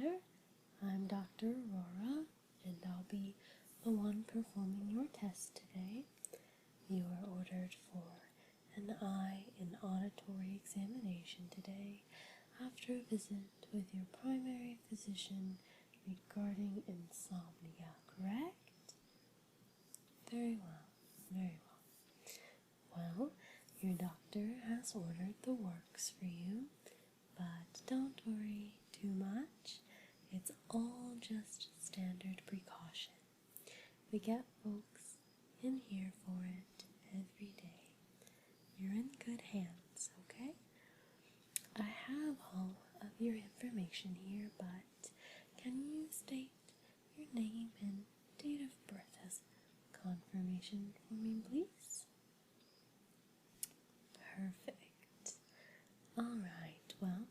there, I'm Dr. Aurora, and I'll be the one performing your test today. You are ordered for an eye and auditory examination today after a visit with your primary physician regarding insomnia, correct? Very well, very well. Well, your doctor has ordered the works for you, but don't worry too much. It's all just standard precaution. We get folks in here for it every day. You're in good hands, okay? I have all of your information here, but can you state your name and date of birth as confirmation for me, please? Perfect. Alright, well,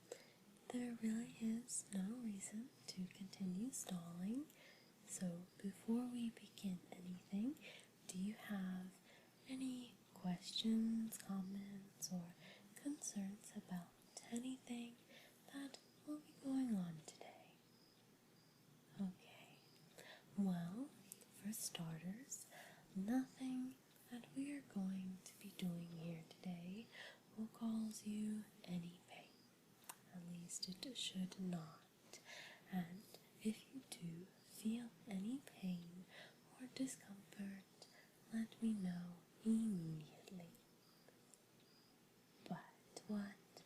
there really is no reason to continue stalling, so before we begin anything, do you have any questions, comments, or concerns about anything that will be going on today? Okay, well, for starters, nothing that we are going to be doing here today will cause you any pain. At least it should not. And if you do feel any pain or discomfort, let me know immediately. But what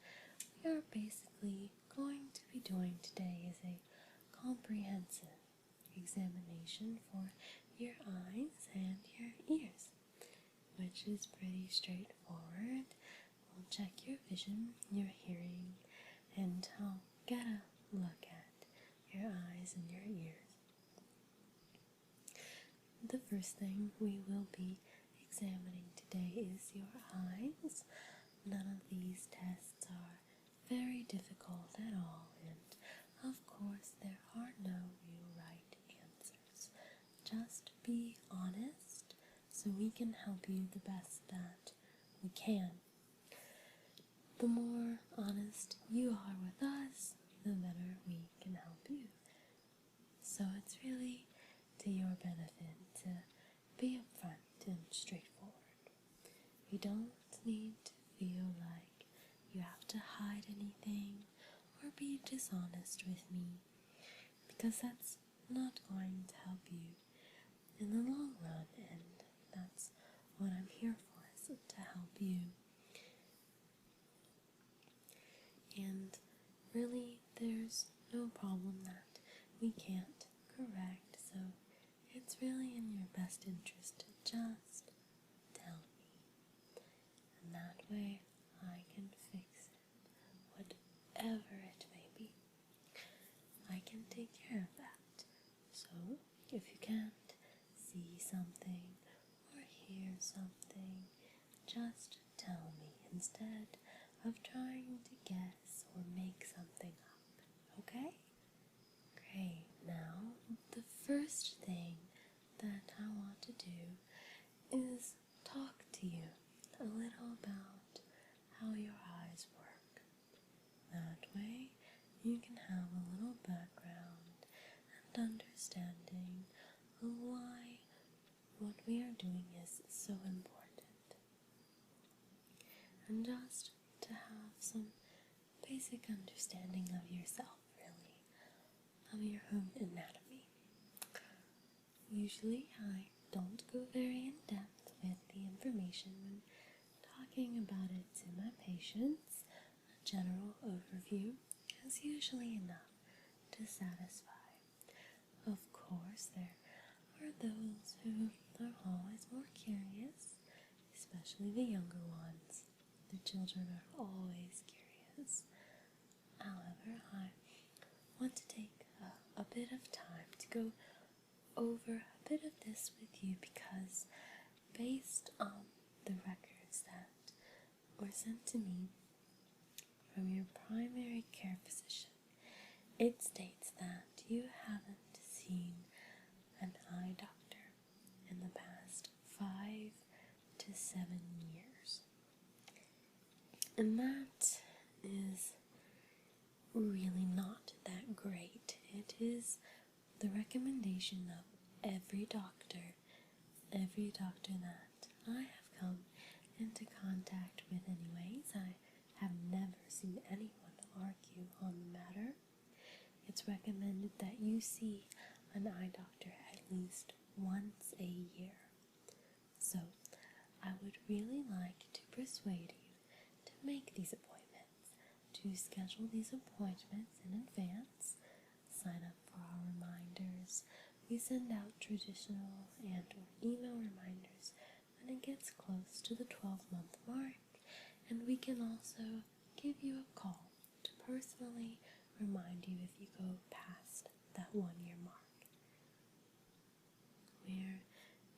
we are basically going to be doing today is a comprehensive examination for your eyes and your ears, which is pretty straightforward. We'll check your vision, your hearing, and I'll get a look at your eyes and your ears. The first thing we will be examining today is your eyes. None of these tests are very difficult at all, and of course there are no real right answers. Just be honest so we can help you the best that we can. The more honest you are with us, the better we can help you. So it's really to your benefit to be upfront and straightforward. You don't need to feel like you have to hide anything or be dishonest with me, because that's not going to help you in the long run, and that's what I'm here for, is to help you. And really, there's no problem that we can't correct, so it's really in your best interest to just tell me. And that way, I can fix it, whatever it may be. I can take care of that. So, if you can't see something or hear something, just tell me instead of trying to guess or make something up, okay? Great. Now, the first thing that I want to do is talk to you a little about how your eyes work. That way, you can have a little background and understanding of why what we are doing is so important. And just to have some basic understanding of yourself, really, of your own anatomy. Usually I don't go very in depth with the information when talking about it to my patients. A general overview is usually enough to satisfy. Of course, there are those who are always more curious, especially the younger ones. The children are always curious. However, I want to take a bit of time to go over a bit of this with you, because based on the records that were sent to me from your primary care physician, it states that you haven't seen an eye doctor in the past 5 to 7 years. And that is really not that great. It is the recommendation of every doctor that I have come into contact with anyways. I have never seen anyone argue on the matter. It's recommended that you see an eye doctor at least once a year. So, I would really like to persuade you to make these appointments, to schedule these appointments in advance, sign up for our reminders. We send out traditional and or email reminders when it gets close to the 12-month mark, and we can also give you a call to personally remind you if you go past that 1-year mark. We're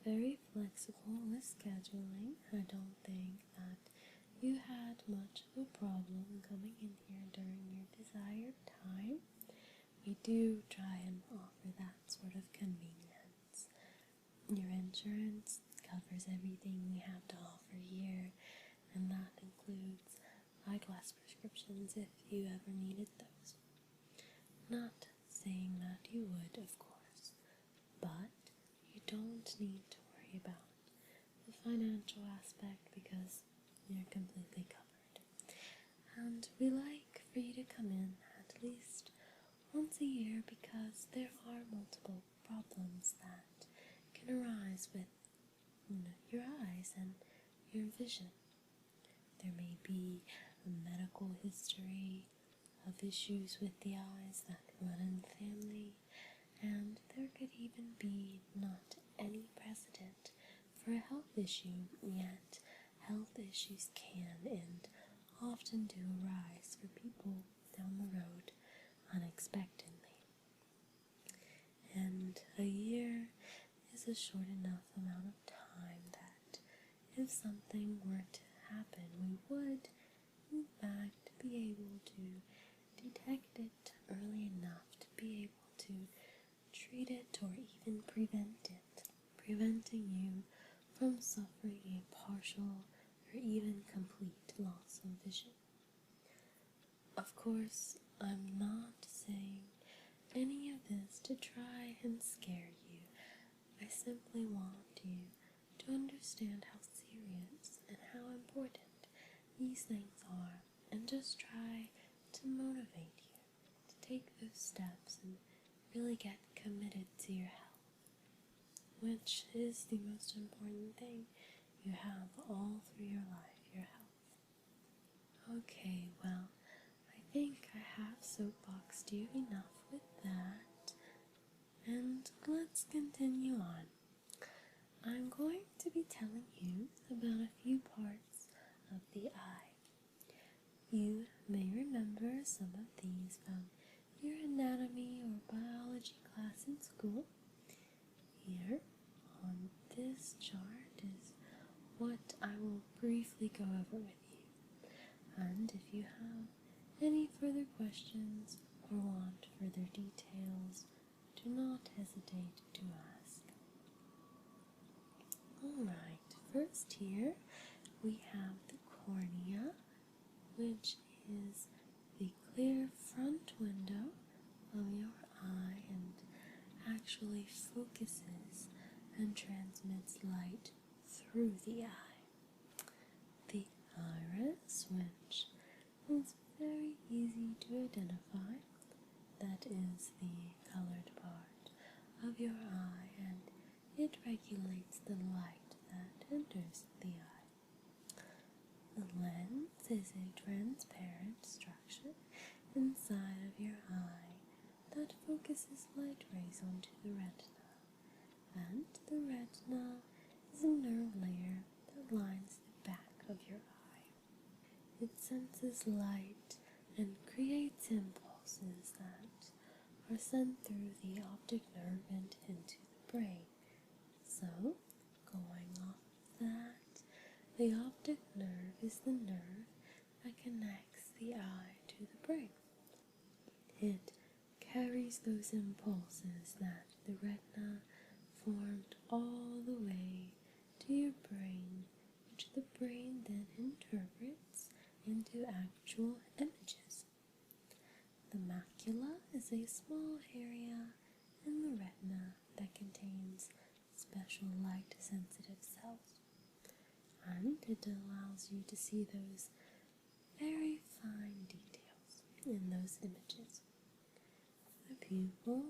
very flexible with scheduling. I don't think that you had much of a problem coming in here during your desired time. We do try and offer that sort of convenience. Your insurance covers everything we have to offer here, and that includes eyeglass prescriptions if you ever needed those. Not saying that you would, of course, but you don't need to worry about the financial aspect because you're completely covered. And we like for you to come in at least once a year because there are multiple problems that can arise with your eyes and your vision. There may be a medical history of issues with the eyes that run in the family, and there could even be not any precedent for a health issue, yet health issues can and often do arise for people down the road unexpectedly. And a year is a short enough amount of time that if something were to happen, we would, in fact, be able to detect it early enough to be able to treat it or even prevent it, preventing you from suffering a partial or even complete loss of vision. Of course, I'm not saying any of this to try and scare you. I simply want you to understand how serious and how important these things are, and just try to motivate you to take those steps and really get committed to your health, which is the most important thing you have all through your life, your health. Okay, well, I think I have soapboxed you enough with that, and let's continue on. I'm going to be telling you about a few parts of the eye. You may remember some of these from your anatomy or biology class in school. Here on this chart is what I will briefly go over with you. And if you have any further questions or want further details, do not hesitate to ask. Alright, first here we have the cornea, which is the clear front window of your eye and actually focuses and transmits light through the eye. The iris, which is very easy to identify, that is the colored part of your eye, and it regulates the light that enters the eye. The lens is a transparent structure inside of your eye that focuses light rays onto the retina, and the retina is a nerve layer that lines the back of your eye. It senses light and creates impulses that are sent through the optic nerve and into the brain. So, going off that, the optic nerve is the nerve that connects the eye to the brain. It carries those impulses that the retina formed all the way to your brain, which the brain then interprets into actual images. The macula is a small area special light sensitive cells, and it allows you to see those very fine details in those images. The pupil,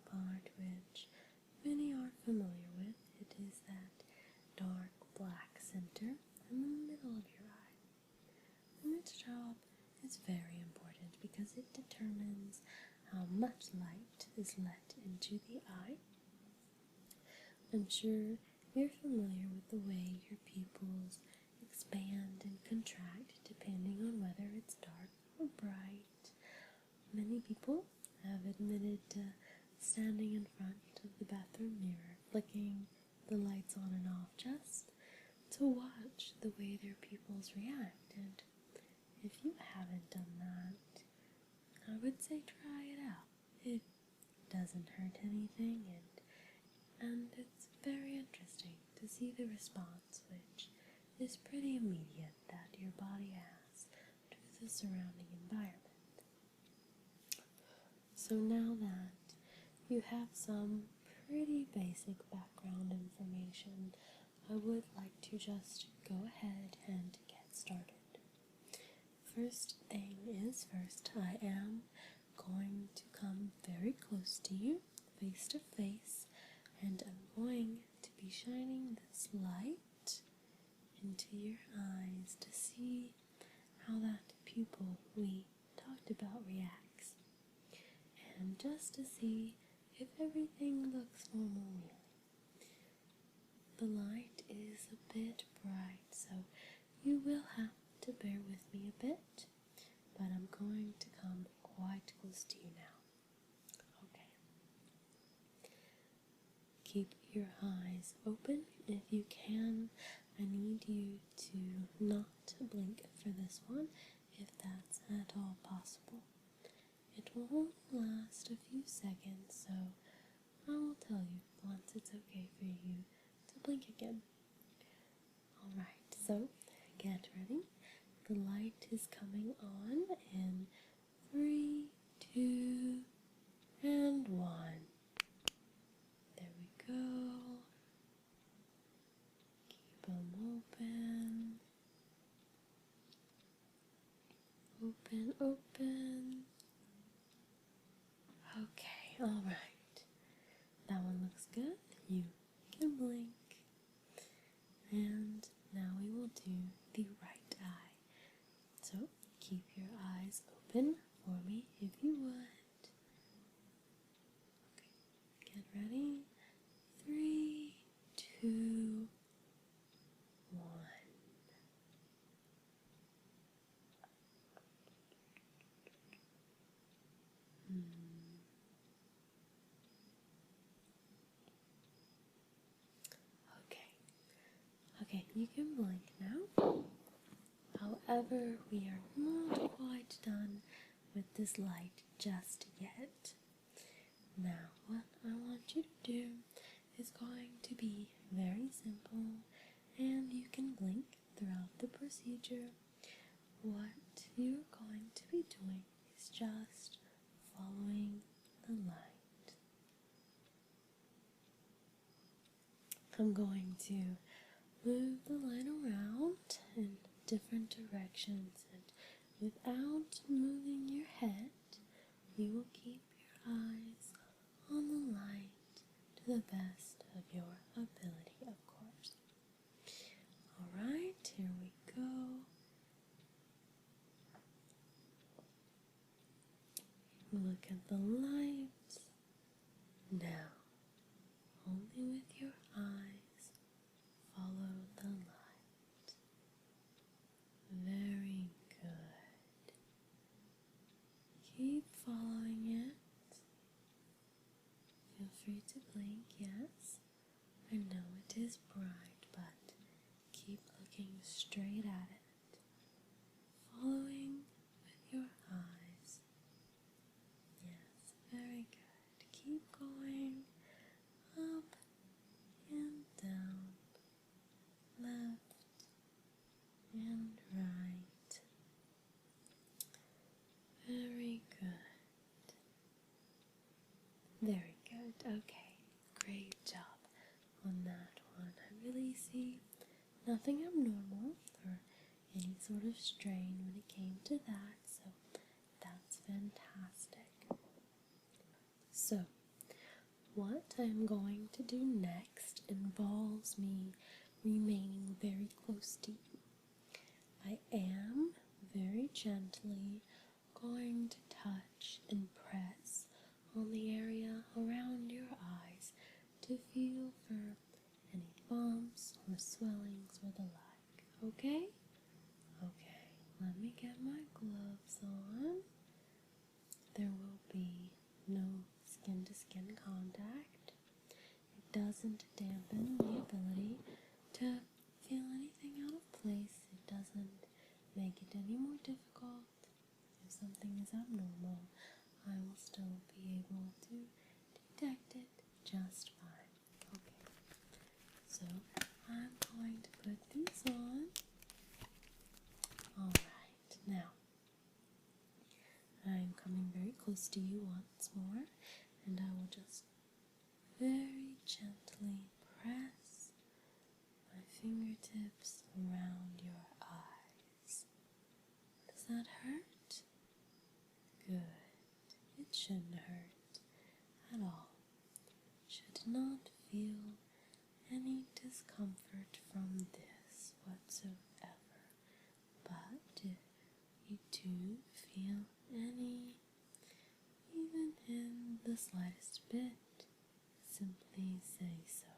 a part which many are familiar with, it is that dark black center in the middle of your eye. And its job is very important because it determines how much light is let into the eye. I'm sure you're familiar with the way your pupils expand and contract depending on whether it's dark or bright. Many people have admitted to standing in front of the bathroom mirror, flicking the lights on and off just to watch the way their pupils react. And if you haven't done that, I would say try it out. It doesn't hurt anything, and it's very interesting to see the response, which is pretty immediate, that your body has to the surrounding environment. So now that you have some pretty basic background information, I would like to just go ahead and get started. First thing is first, I am going to come very close to you, face to face, and I'm going to be shining this light into your eyes to see how that pupil we talked about reacts, and just to see if everything looks normal really. The light is a bit bright, so you will have to bear with me a bit, but I'm going to come quite close to you now. Okay. Keep your eyes open if you can. I need you to not blink for this one, if that's at all possible. It will only last a few seconds, so I will tell you once it's okay for you to blink again. Alright, so get ready. The light is coming on in 3, 2, and 1. There we go. Keep them open. Open, open. Okay, alright. That one looks good. You can blink. And now we will do the right eye. So keep your eyes open for me if you would. Okay, get ready. 3, 2, 1. Okay, you can blink now. However, we are not quite done with this light just yet. Now, what I want you to do is going to be very simple, and you can blink throughout the procedure. What you're going to be doing is just following the light. I'm going to move the light around in different directions, and without moving your head, you will keep your eyes on the light to the best of your ability, of course. Alright, here we go. Look at the light. Now, only with your eyes, follow the light. Very good. Keep following it. Feel free to blink, yes. I know it is bright, but keep looking straight at it. Following with your eyes. Yes, very good. Keep going up and down, left and right. Very good. Very good. Okay, great job on that. see nothing abnormal or any sort of strain when it came to that, so that's fantastic. So, what I'm going to do next involves me remaining very close to you. I am very gently going to touch and press on the area around your eyes to feel for any bumps or swellings or the like, okay? Okay, let me get my gloves on. There will be no skin-to-skin contact. It doesn't dampen the ability to feel anything out of place. It doesn't make it any more difficult. If something is abnormal, I will still be able to detect it just fine. Okay, so I'm going to put these on. Alright, now I'm coming very close to you once more, and I will just very gently press my fingertips around your eyes. Does that hurt? Good. It shouldn't hurt at all. Should not feel any discomfort from this whatsoever. But if you do feel any, even in the slightest bit, simply say so.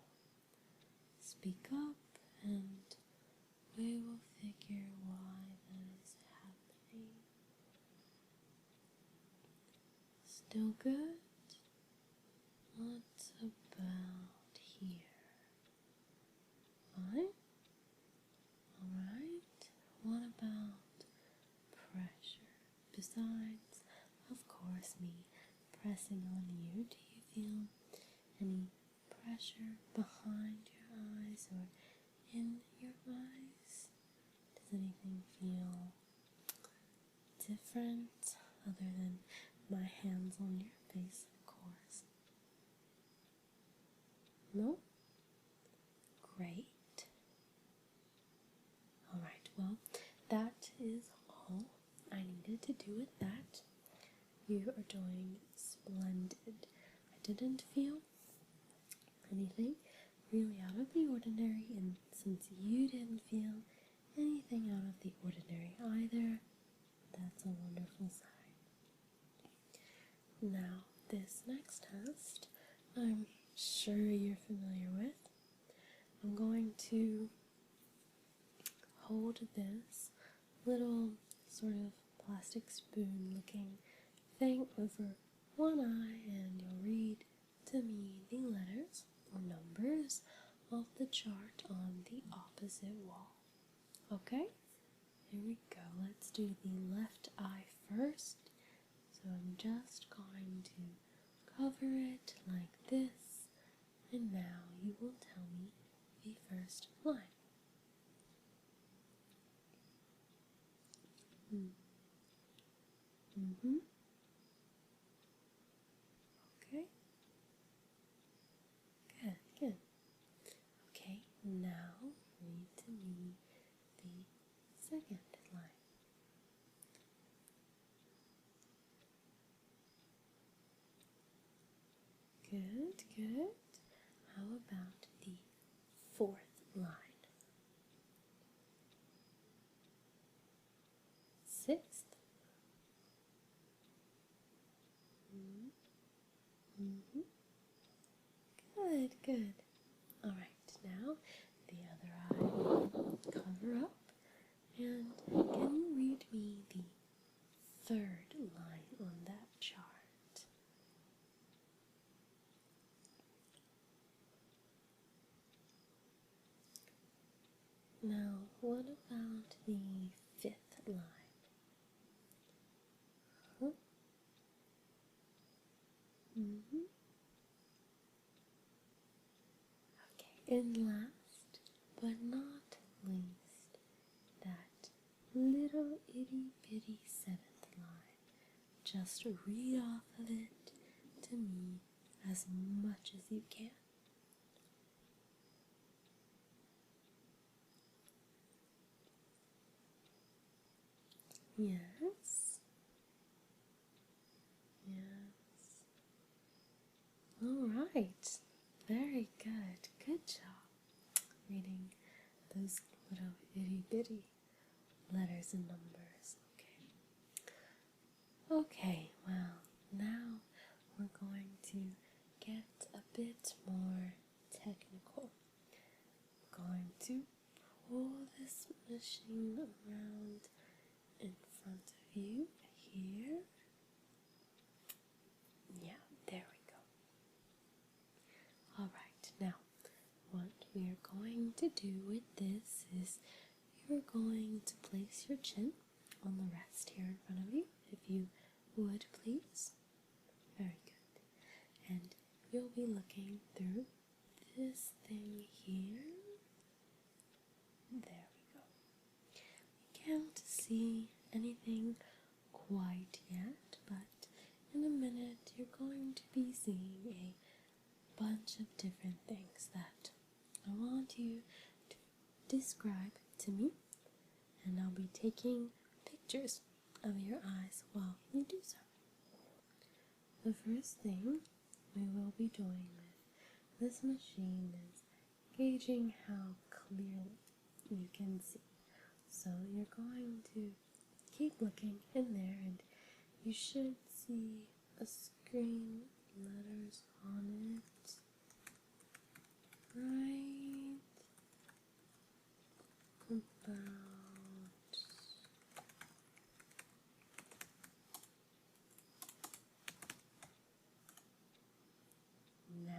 Speak up and we will figure why that is happening. Still good? What about here? Fine? Alright. What about pressure? Besides, of course, me pressing on you, do you feel any pressure behind your eyes or in your eyes? Does anything feel different other than my hands on your face, of course? No? Great. Alright, well, that is all I needed to do with that. You are doing splendid. I didn't feel anything really out of the ordinary, and since you didn't feel anything out of the ordinary either, that's a wonderful sign. Now, this next test, I'm sure you're familiar with. I'm going to hold this little sort of plastic spoon looking thing over one eye, and you'll read to me the letters or numbers of the chart on the opposite wall. Okay? Here we go. Let's do the left eye first. So I'm just going to cover it like this, and now you will tell me the first line. Okay. Good, good. Okay, now read to me the second line. Good, good. How about the fourth line? Sixth. Good, good. Alright, now the other eye will cover up. And can you read me the third line on that chart? Now, what about the fifth line? Okay, and last but not least, that little itty bitty seventh line. Just read off of it to me as much as you can. Yes. Yes. All right. Very good. Good job reading those little itty bitty letters and numbers. Okay. Okay, well, now we're going to get a bit more technical. We're going to pull this machine around in front of you here. Yeah, there we go. Alright, now what we are going to do with this is you're going to place your chin on the rest here in front of you, if you would please. Very good. And you'll be looking through this thing here. There we go. You can't see anything quite yet, but in a minute you're going to be seeing a bunch of different things that I want you to describe to me, and I'll be taking pictures of your eyes while you do so. The first thing we will be doing with this machine is gauging how clearly you can see. So you're going to keep looking in there, and you should see a screen with letters on it right about now.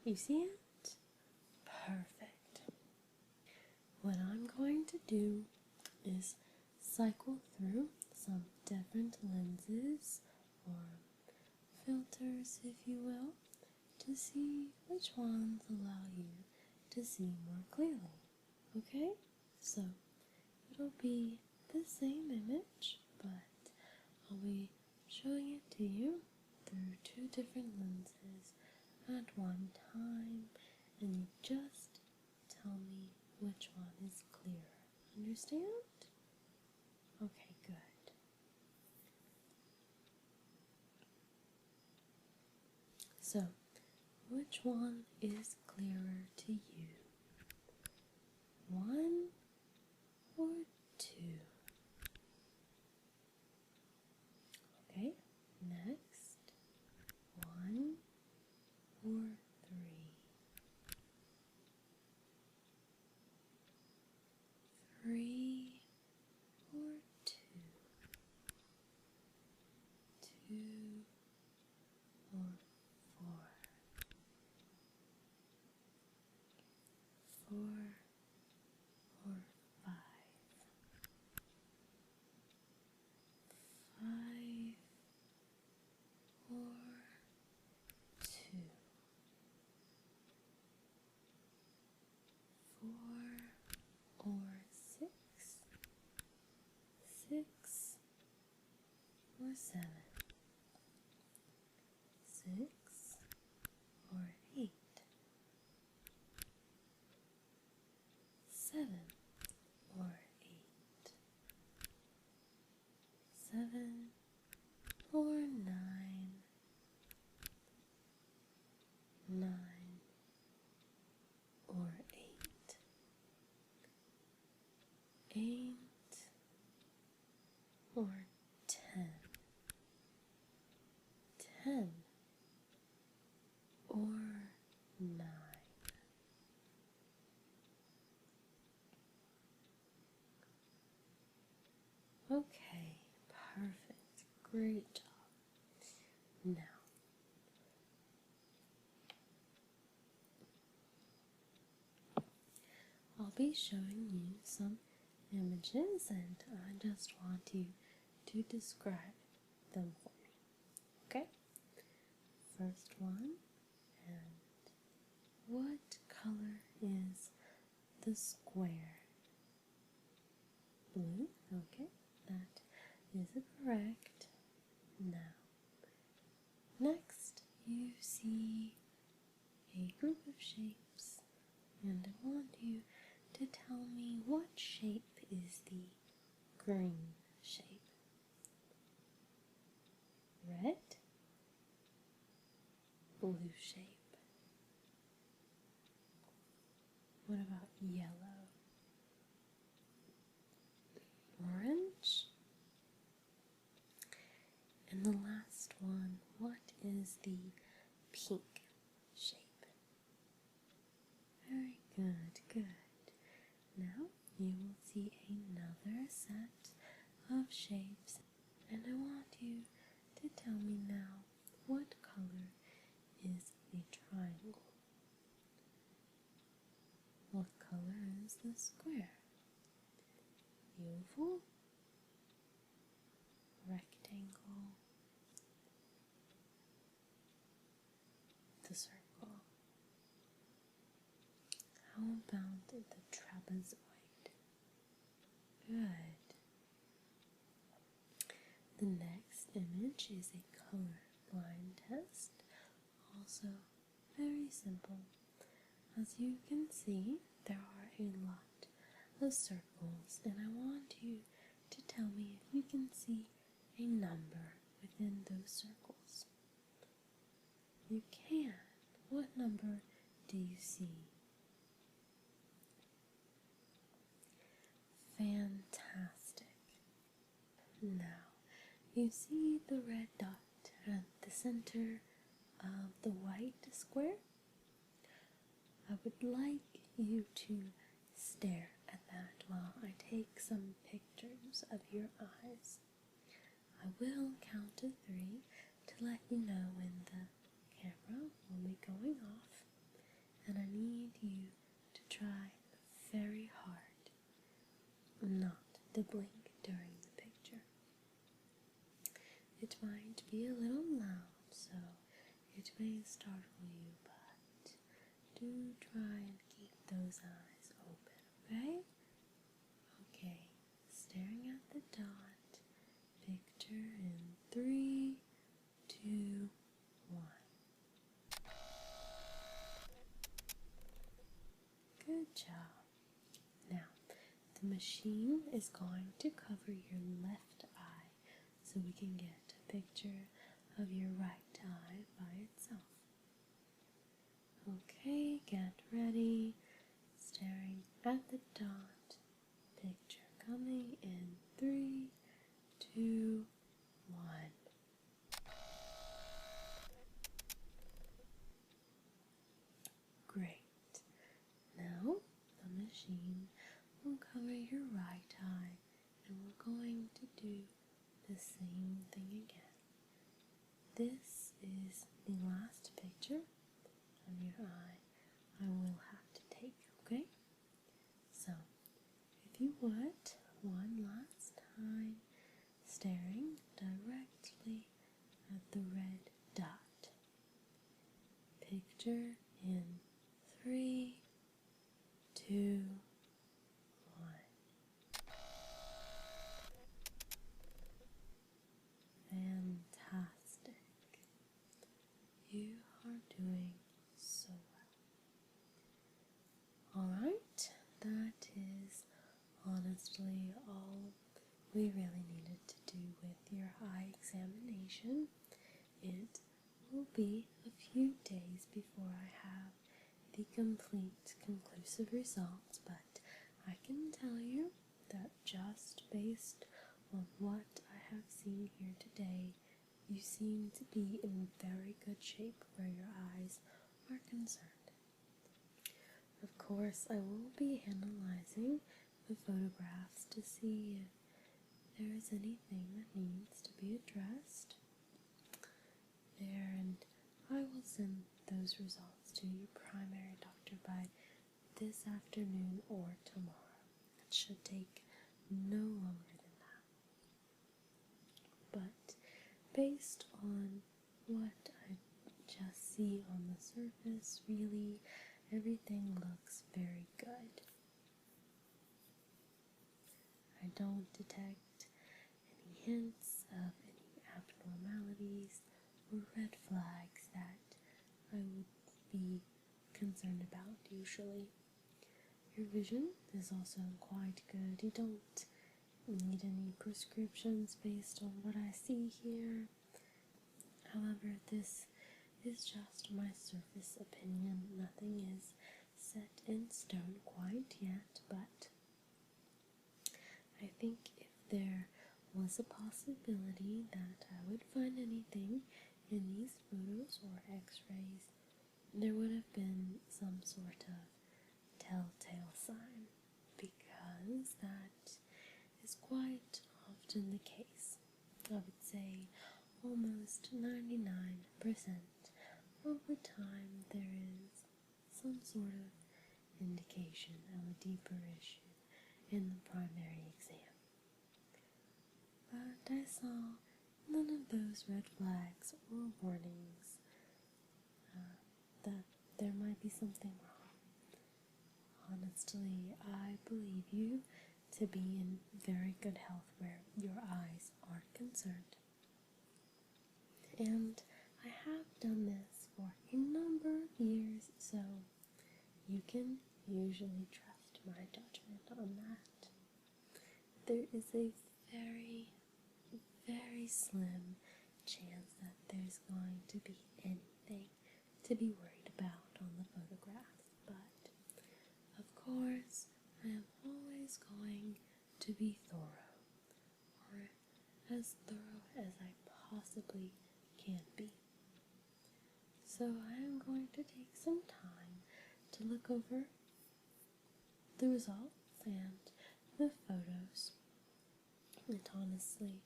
You see it? Perfect. What I'm going to do is cycle through some different lenses or filters, if you will, to see which ones allow you to see more clearly. Okay? So it'll be the same image, but I'll be showing it to you through two different lenses at one time, and you just tell me which one is clearer. Understand? Okay, good. So, which one is clearer to you? 1 or 2? Okay, next, 1 or 3? 3 or 2? 2 or 4? 4 or 5? 5 or 2? 4 or 6? 6 or 7? 6 or 8? 7 or 8? 7 or 9? 9 or 8? 8 or 10? 10 or 9? Okay, perfect. Great job. Now, I'll be showing you some images, and I just want you to describe them for me. Okay? First one, and what color is the square? Blue. Okay, that is correct. Now, next you see a group of shapes, and I want you to tell me what shape is the green shape. Red, blue shape. What about yellow? Orange? And the last one, what is the pink shape? Very good, good. Now you will see another set of shapes, and I want you to tell me now what color is the triangle. What color is the square? The oval? Rectangle? The circle? How about the trapezoid? Good. The next image is a color blind test. Also very simple. As you can see, there are a lot of circles, and I want you to tell me if you can see a number within those circles. You can. What number do you see? Fantastic. Now, you see the red dot at the center of the white square? I would like you to stare at that while I take some pictures of your eyes. I will count to 3 to let you know when the camera will be going off, and I need you to try very hard not to blink during the picture. It might be a little loud, so it may startle you, but do try and keep those eyes open, okay? Okay, staring at the dot, picture in 3, 2, 1. Good job. Now, the machine is going to cover your left eye so we can get a picture of your right eye by itself. Okay, get ready. Staring at the dot, picture coming in 3, 2, 1. Great. Now the machine will cover your right eye, and we're going to do the same thing again. This is the last picture of your eye I will have to take, okay? So, if you would, one last time, staring directly at the red dot. Picture in 3, 2, 1. Fantastic. You are doing so well. Alright, that is honestly all we really needed to do with your eye examination. It will be a few days before I have the complete, conclusive results, but I can tell you that just based on what I have seen here today, you seem to be in very good shape where your eyes are concerned. Of course, I will be analyzing the photographs to see if there is anything that needs to be addressed there, and I will send those results to your primary doctor by this afternoon or tomorrow. It should take no longer than that. But based on what I just see on the surface, really everything looks very good. I don't detect any hints of any abnormalities or red flags that I would be concerned about usually. Your vision is also quite good. You don't need any prescriptions based on what I see here. However, this is just my surface opinion. Nothing is set in stone quite yet, but I think if there was a possibility that I would find anything in these photos or x-rays, there would have been some sort of telltale sign, because that is quite often the case. I would say almost 99% of the time there is some sort of indication of a deeper issue in the primary exam. But I saw none of those red flags or warnings that there might be something wrong. Honestly, I believe you to be in very good health where your eyes aren't concerned. And I have done this for a number of years, so you can usually trust my judgment on that. There is a very, very slim chance that there's going to be anything to be worried about on the photographs, but of course I am always going to be thorough, or as thorough as I possibly can be. So I am going to take some time to look over the results and the photos. It honestly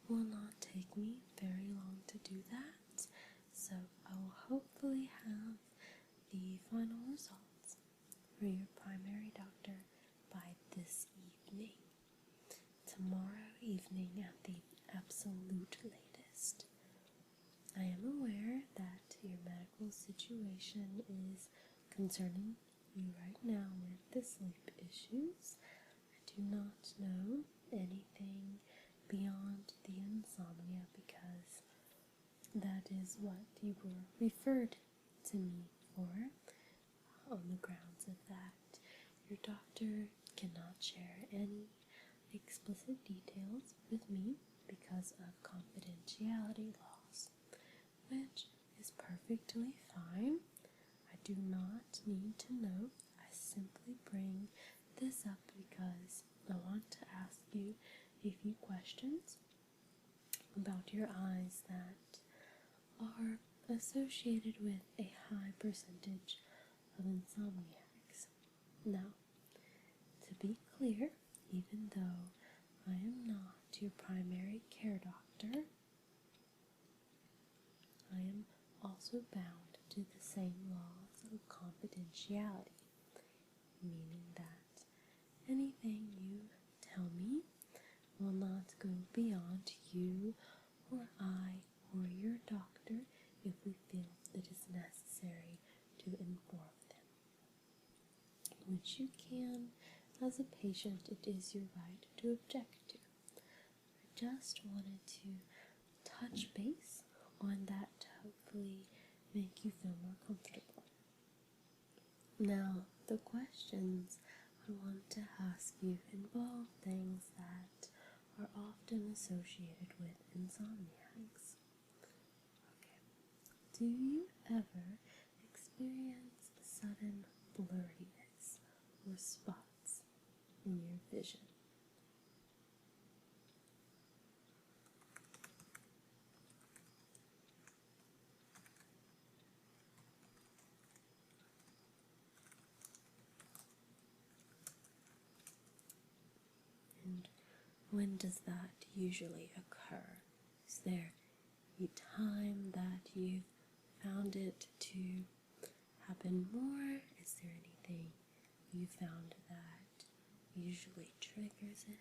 will not take me very long to do that, so I will hopefully have the final results for your primary doctor by this evening. Tomorrow evening at the absolute latest. I am aware that your medical situation is concerning you right now with the sleep issues. I do not know anything beyond the insomnia because that is what you were referred to me for, on the grounds of that your doctor cannot share any explicit details with me because of confidentiality laws, which is perfectly fine. I do not need to know. I simply bring this up because I want to ask you a few questions about your eyes that are associated with a high percentage of insomniacs. Now, to be clear, even though I am not your primary care doctor, I am also bound to the same laws of confidentiality, meaning that anything you tell me will not go beyond you or I or your doctor if we feel it is necessary to inform them. Which you can, as a patient, it is your right to object to. I just wanted to touch base on that to hopefully make you feel more comfortable. Now, the questions I want to ask you involve things that are often associated with insomniacs. Okay. Do you ever experience sudden blurriness or spots in your vision? And when does that usually occur? Is there a time that you've found it to happen more? Is there anything you found that usually triggers it?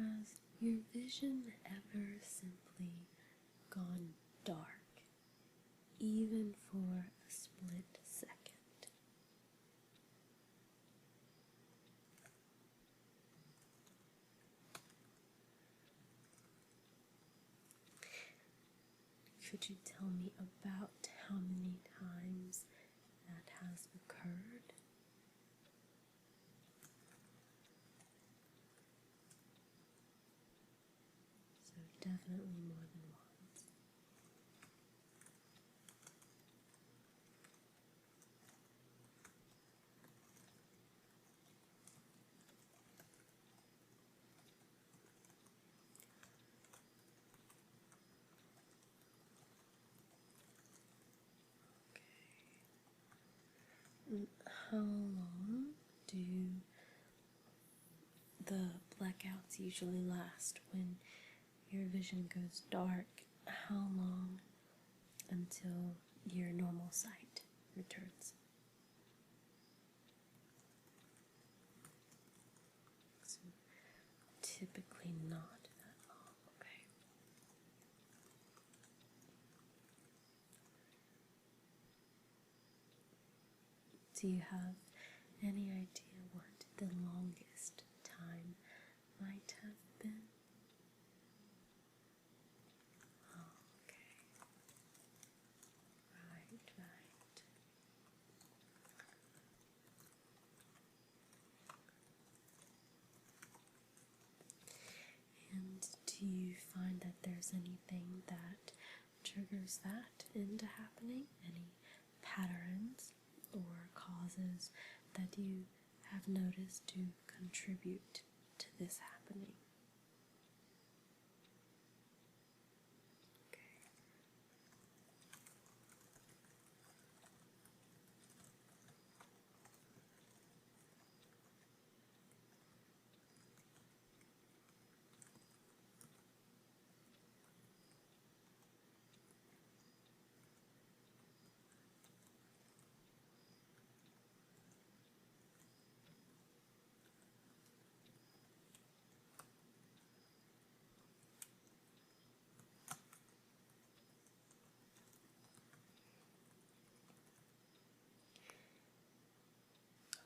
Has your vision ever simply gone dark, even for a split second? Could you tell me about how many times that has occurred? So definitely more than once. How long do the blackouts usually last when your vision goes dark? How long until your normal sight returns? So typically not that long, okay? Do you have any idea what the longest time might have been? Oh, okay. Right. And do you find that there's anything that triggers that into happening? Any patterns or causes that you have noticed to contribute to this happening? Okay.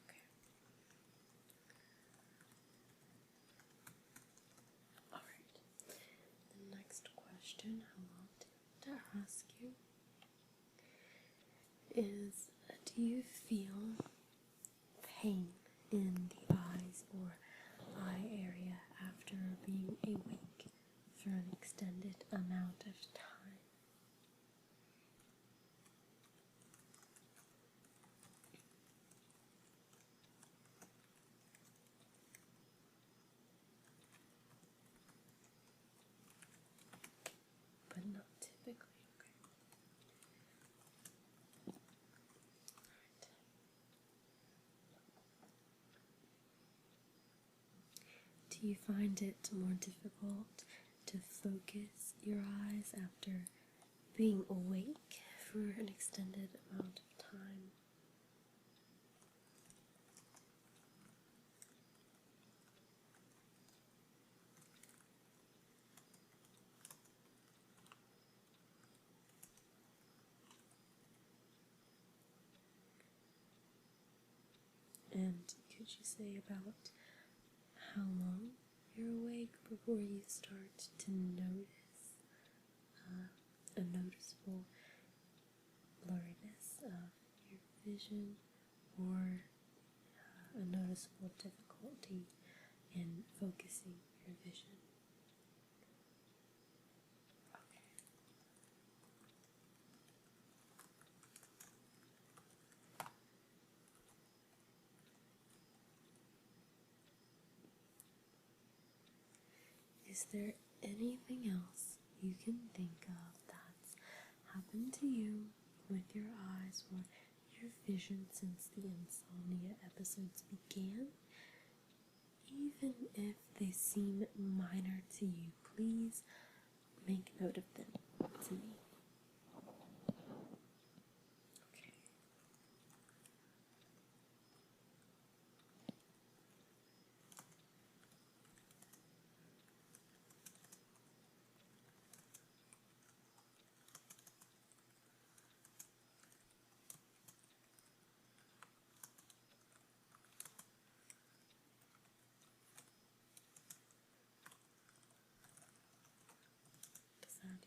Okay. All right. The next question I want to ask you is, do you feel pain in the eyes or eye area after being awake for an extended amount of time? But not typically, okay. Alright. Do you find it more difficult to focus your eyes after being awake for an extended amount of time? And could you say about how long you're awake before you start to notice a noticeable blurriness of your vision, or a noticeable difficulty in focusing your vision? Okay. Is there anything else you can think of that's happened to you with your eyes or your vision since the insomnia episodes began? Even if they seem minor to you, please make note of them to me. Okay.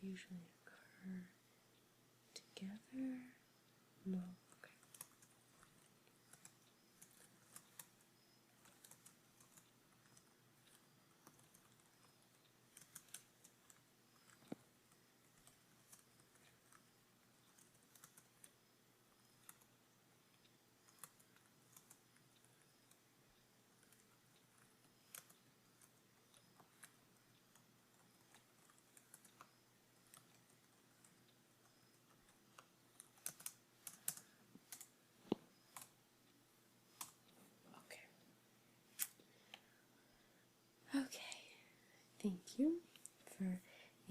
usually occur together? No. Okay. Okay, thank you for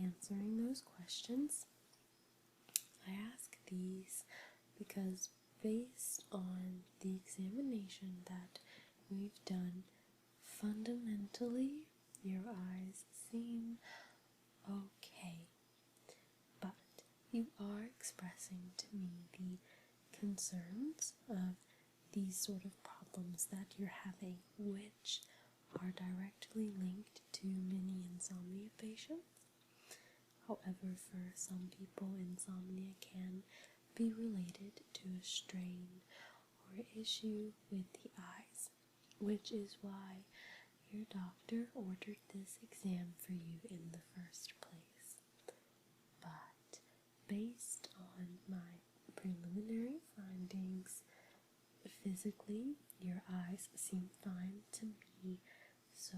answering those questions. I ask these because based on the examination that we've done, fundamentally your eyes seem okay, but you are expressing to me the concerns of these sort of problems that you're having, which are directly linked to many insomnia patients. However, for some people, insomnia can be related to a strain or issue with the eyes, which is why your doctor ordered this exam for you in the first place. But based on my preliminary findings, physically your eyes seem fine to me, so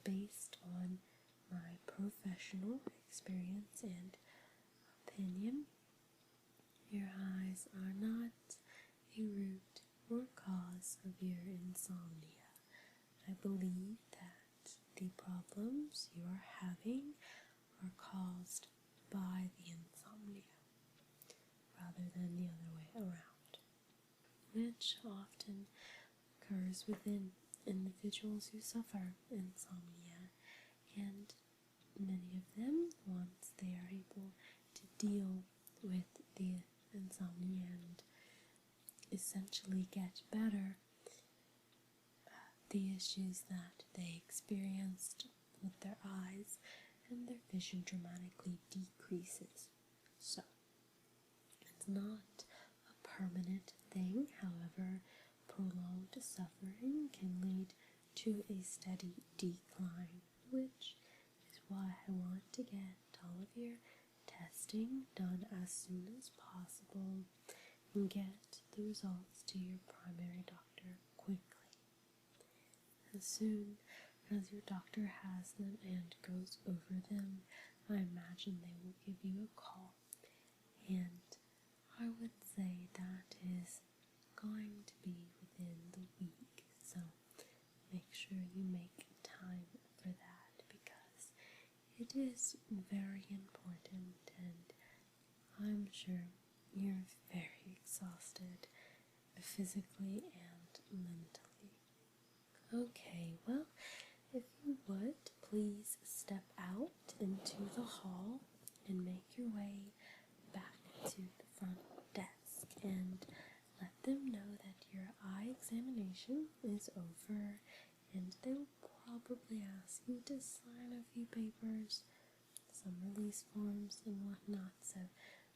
based on my professional experience and opinion, your eyes are not a root or cause of your insomnia. I believe that the problems you are having are caused by the insomnia rather than the other way around, which often occurs within individuals who suffer insomnia, and many of them, once they are able to deal with the insomnia and essentially get better, the issues that they experienced with their eyes and their vision dramatically decreases. So, it's not a permanent thing. However, prolonged suffering can lead to a steady decline, which is why I want to get all of your testing done as soon as possible and get the results to your primary doctor quickly. As soon as your doctor has them and goes over them, I imagine they will give you a call, and I would say that is going to be within the week, so make sure you make time for that because it is very important, and I'm sure you're very exhausted physically and mentally. Okay, well, if you would, please step out into the hall and make your way back to the front desk and let them know that your eye examination is over, and they will probably ask you to sign a few papers, some release forms and whatnot, so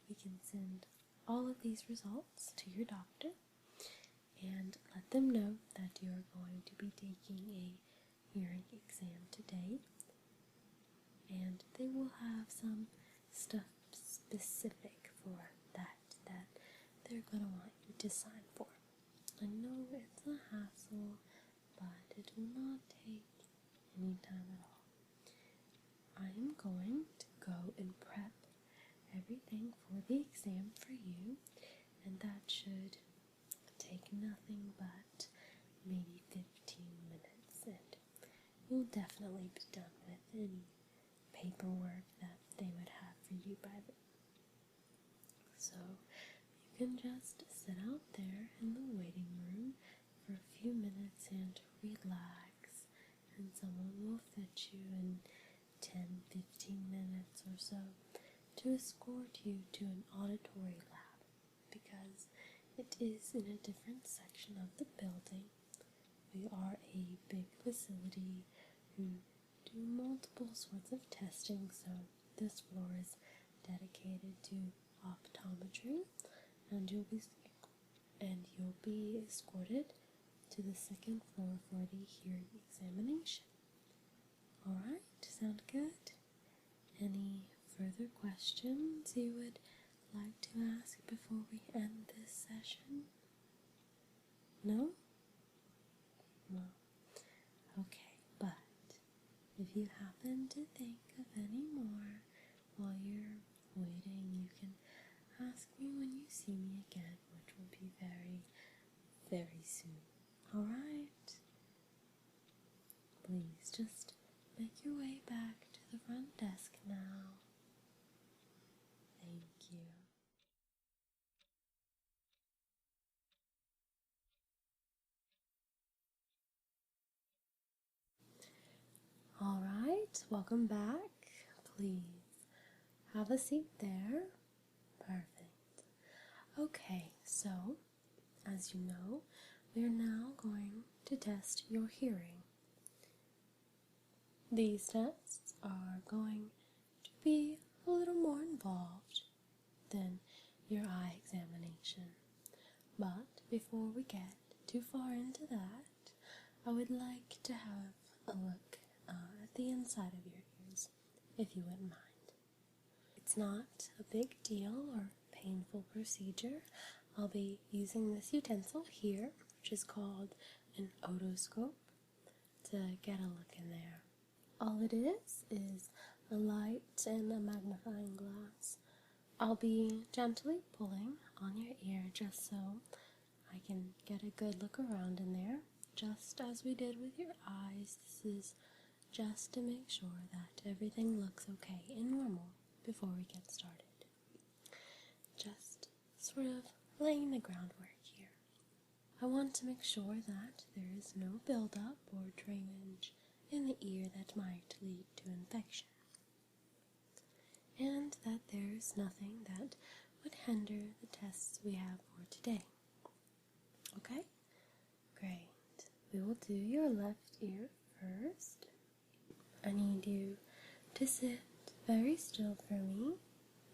we can send all of these results to your doctor and let them know that you are going to be taking a hearing exam today, and they will have some stuff specific for that they're going to want you to sign for. I know it's a hassle, but it will not take any time at all. I am going to go and prep everything for the exam for you, and that should take nothing but maybe 15 minutes, and you'll definitely be done with any paperwork that they would have for you by then. So you can just sit out there in the waiting room for a few minutes and relax, and someone will fit you in 10-15 minutes or so to escort you to an auditory lab, because it is in a different section of the building. We are a big facility who do multiple sorts of testing, so this floor is dedicated to optometry, and you'll be escorted to the second floor for the hearing examination. Alright, sound good? Any further questions you would like to ask before we end this session? No? No. Okay, but if you happen to think of any more while you're waiting, you can ask me when you see me again, which will be very, very soon. Alright? Please just make your way back to the front desk now. Thank you. Alright, welcome back. Please have a seat there. Perfect. Okay, so as you know, we are now going to test your hearing. These tests are going to be a little more involved than your eye examination. But before we get too far into that, I would like to have a look at the inside of your ears, if you wouldn't mind. It's not a big deal or painful procedure. I'll be using this utensil here, which is called an otoscope, to get a look in there. All it is a light and a magnifying glass. I'll be gently pulling on your ear just so I can get a good look around in there, just as we did with your eyes. This is just to make sure that everything looks okay and normal before we get started. Just sort of laying the groundwork here. I want to make sure that there is no buildup or drainage in the ear that might lead to infection, and that there's nothing that would hinder the tests we have for today. Okay? Great. We will do your left ear first. I need you to sit very still for me.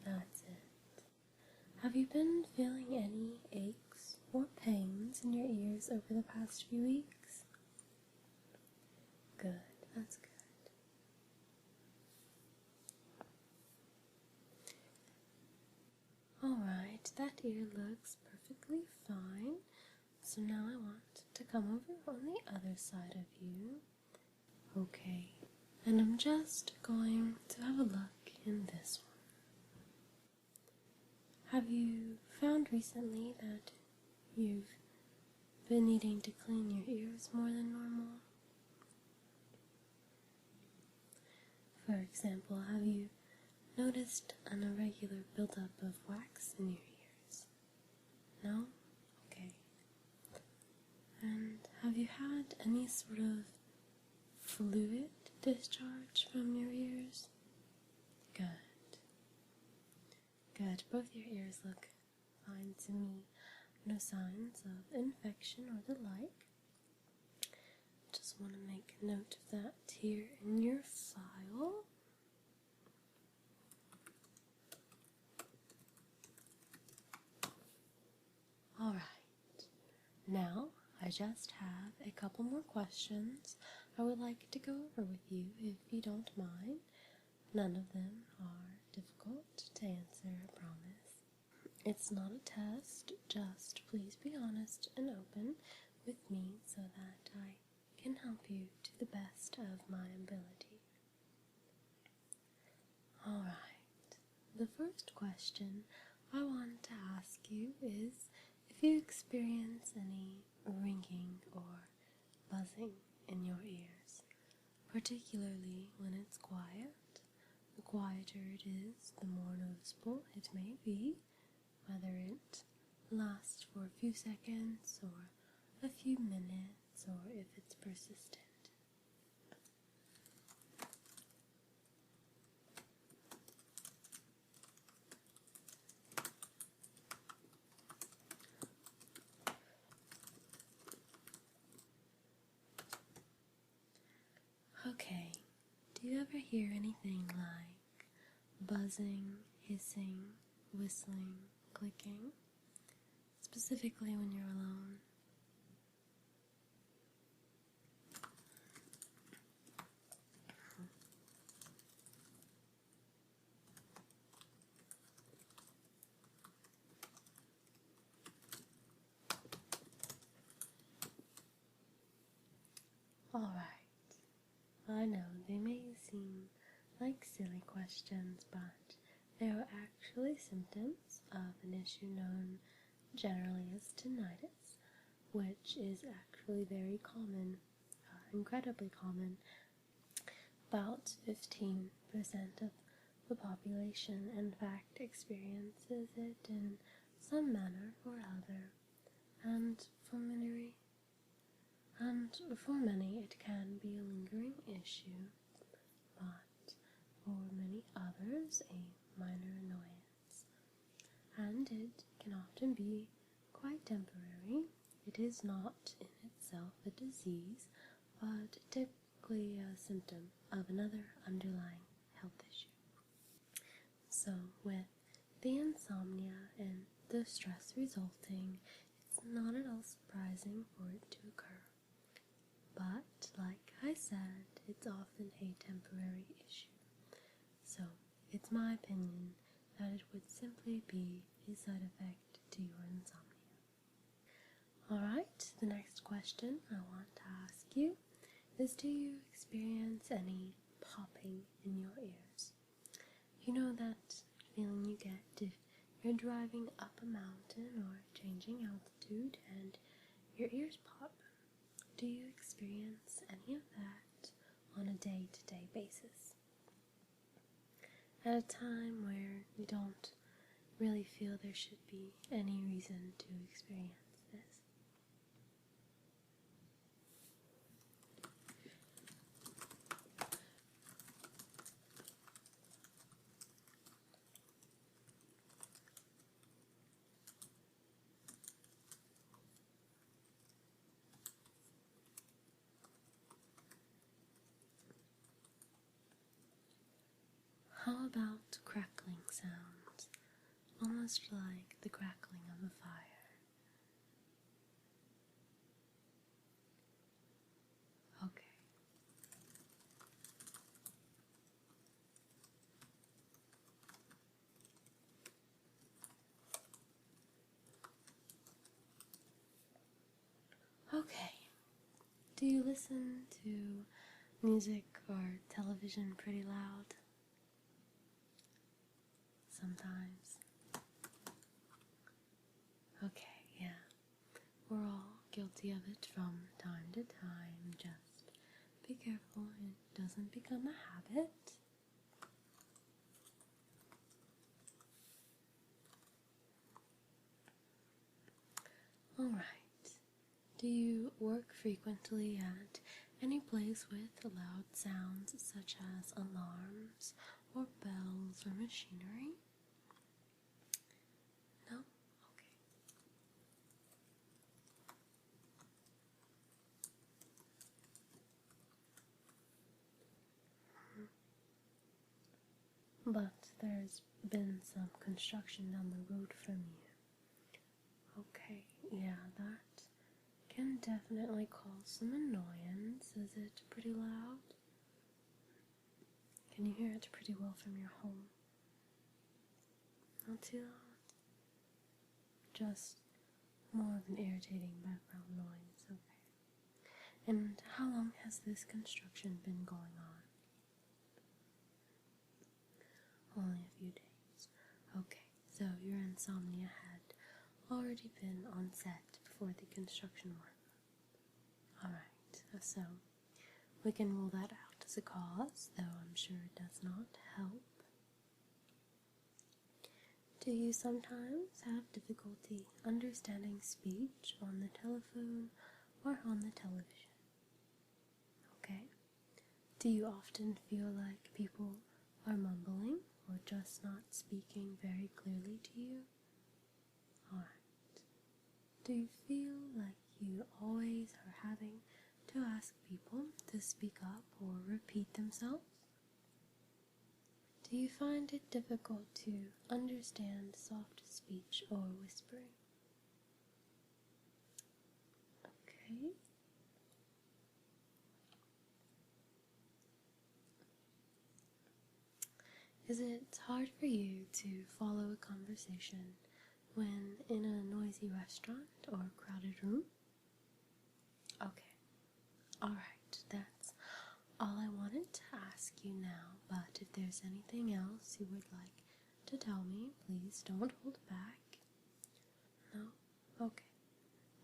That's it. Have you been feeling any aches or pains in your ears over the past few weeks? Good, that's good. Alright, that ear looks perfectly fine. So now I want to come over on the other side of you. Okay, and I'm just going to have a look in this one. Have you found recently that you've been needing to clean your ears more than normal? For example, have you noticed an irregular buildup of wax in your ears? No? Okay. And have you had any sort of fluid discharge from your ears? Good. Good. Both your ears look fine to me. No signs of infection or the like. Just want to make a note of that here in your file. Alright. Now, I just have a couple more questions I would like to go over with you, if you don't mind. None of them are difficult to answer, I promise. It's not a test, just please be honest and open with me so that I can help you to the best of my ability. Alright, the first question I want to ask you is if you experience any ringing or buzzing in your ears, particularly when it's quiet. The quieter it is, the more noticeable it may be, whether it lasts for a few seconds or a few minutes, or if it's persistent. Okay, do you ever hear anything like buzzing hissing, whistling, clicking, specifically when you're alone. Alright, I know they may seem like silly questions, but they are actually symptoms of an issue known generally as tinnitus, which is actually very common, incredibly common. About 15% of the population, in fact, experiences it in some manner or other, and for many it can be a lingering issue, but for many others a minor annoyance, and it can often be quite temporary. It is not in itself a disease, but typically a symptom of another underlying health issue. So with the insomnia and the stress resulting, it's not at all surprising for it to occur. But, like I said, it's often a temporary issue. So, it's my opinion that it would simply be a side effect to your insomnia. Alright, the next question I want to ask you is, do you experience any popping in your ears? You know that feeling you get if you're driving up a mountain or changing altitude and your ears pop? Do you experience any of that on a day-to-day basis? At a time where you don't really feel there should be any reason to experience this? How about crackling sounds, almost like the crackling of a fire? Okay. Okay. Do you listen to music or television pretty loud? Sometimes. Okay, yeah. We're all guilty of it from time to time. Just be careful it doesn't become a habit. Alright. Do you work frequently at any place with loud sounds such as alarms or bells or machinery? No? Okay. But there's been some construction down the road from you. Okay, yeah, that can definitely cause some annoyance. Is it pretty loud? Can you hear it pretty well from your home? Not too loud? Just more of an irritating background noise, okay. And how long has this construction been going on? Only a few days. Okay, so your insomnia had already been on set before the construction work. Alright, so we can rule that out as a cause, though I'm sure it does not help. Do you sometimes have difficulty understanding speech on the telephone or on the television? Okay. Do you often feel like people are mumbling or just not speaking very clearly to you? Alright. Do you feel like you always are having to ask people to speak up or repeat themselves? Do you find it difficult to understand soft speech or whispering? Okay. Is it hard for you to follow a conversation when in a noisy restaurant or crowded room? Okay. Alright, that's all I wanted to ask you now, but if there's anything else you would like to tell me, please don't hold back. No? Okay.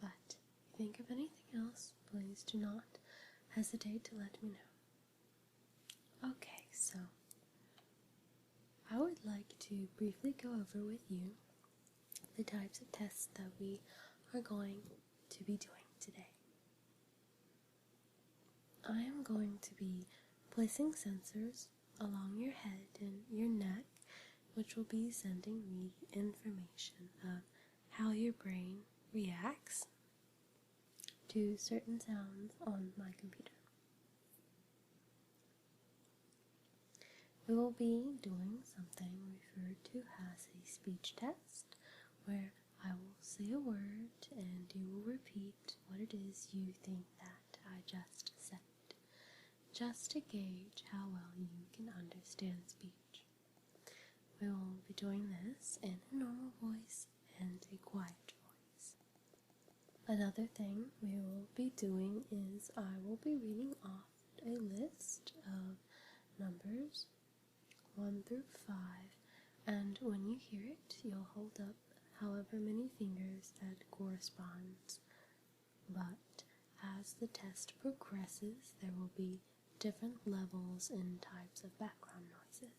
But if you think of anything else, please do not hesitate to let me know. Okay, so I would like to briefly go over with you the types of tests that we are going to be doing today. I am going to be placing sensors along your head and your neck, which will be sending me information of how your brain reacts to certain sounds on my computer. We will be doing something referred to as a speech test, where I will say a word and you will repeat what it is you think that I just said, just to gauge how well you can understand speech. We will be doing this in a normal voice and a quiet voice. Another thing we will be doing is I will be reading off a list of numbers 1 through 5, and when you hear it, you'll hold up however many fingers that corresponds. But as the test progresses, there will be different levels and types of background noises.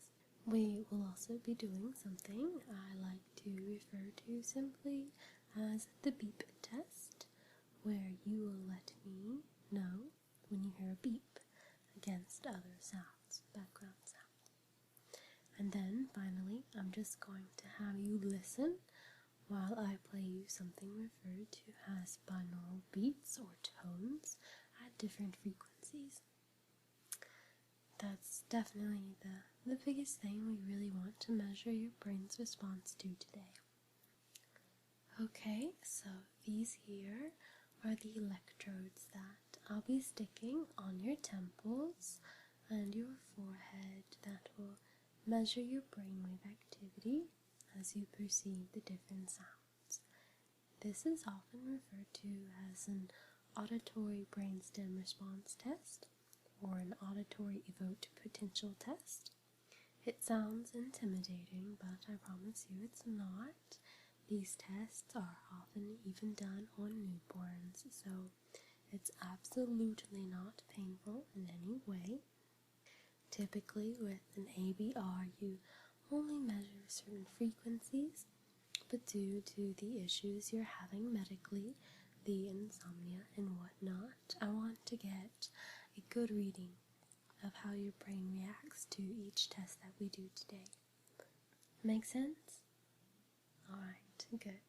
We will also be doing something I like to refer to simply as the beep test, where you will let me know when you hear a beep against other sounds, background sounds. And then, finally, I'm just going to have you listen while I play you something referred to as binaural beats or tones at different frequencies. That's definitely the biggest thing we really want to measure your brain's response to today. Okay, so these here are the electrodes that I'll be sticking on your temples and your forehead that will measure your brainwave activity as you perceive the different sounds. This is often referred to as an auditory brainstem response test or an auditory evoked potential test. It sounds intimidating, but I promise you it's not. These tests are often even done on newborns, so it's absolutely not painful in any way. Typically, with an ABR, you only measure certain frequencies, but due to the issues you're having medically, the insomnia and whatnot, I want to get a good reading of how your brain reacts to each test that we do today. Make sense? Alright, good.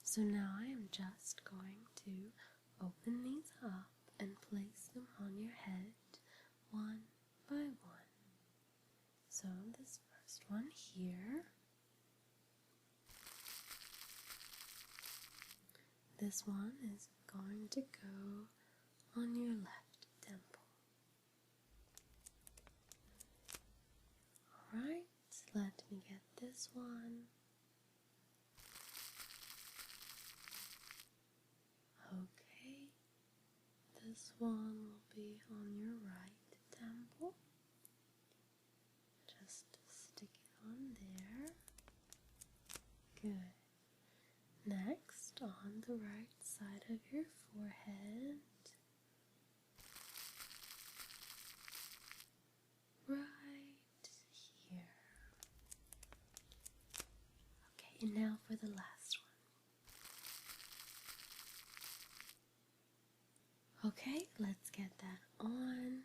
So now I am just going to open these up and place them on your head one by one. So this first one here, this one is going to go on your left temple. Alright, let me get this one. Okay, this one will be on your right temple. Just stick it on there. Good. Next, on the right side of your forehead. Right here. Okay, and now for the last one. Okay, let's get that on.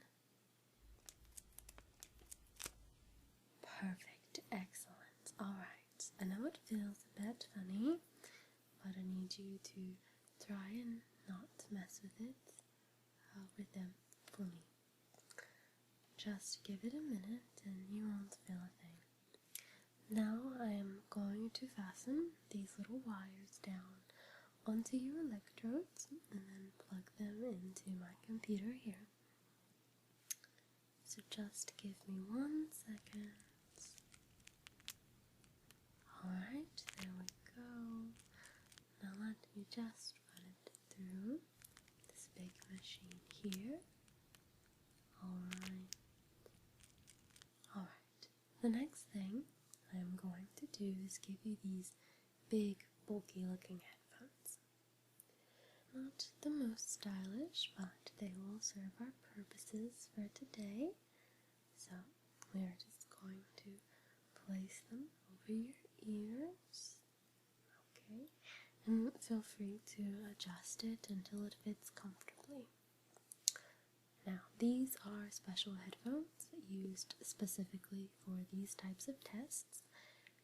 Perfect, excellent. Alright, I know it feels a bit funny, but I need you to try and not mess with it, with them for me. just give it a minute and you won't feel a thing. Now I am going to fasten these little wires down onto your electrodes and then plug them into my computer here. So just give me 1 second. Alright, there we go. Now let me just run it through this big machine here. Alright. The next thing I'm going to do is give you these big, bulky looking headphones. Not the most stylish, but they will serve our purposes for today. So we're just going to place them over your ears. Okay, and feel free to adjust it until it fits comfortably. Now, these are special headphones used specifically for these types of tests.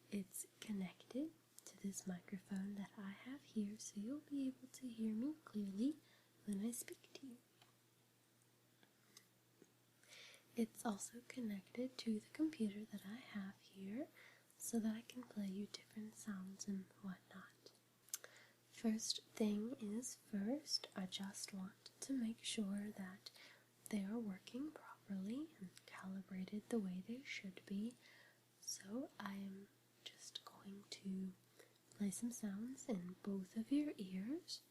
It's connected to this microphone that I have here, so you'll be able to hear me clearly when I speak to you. It's also connected to the computer that I have here, so that I can play you different sounds and whatnot. First thing is first, I just want to make sure that they are working properly and calibrated the way they should be. So I am just going to play some sounds in both of your ears.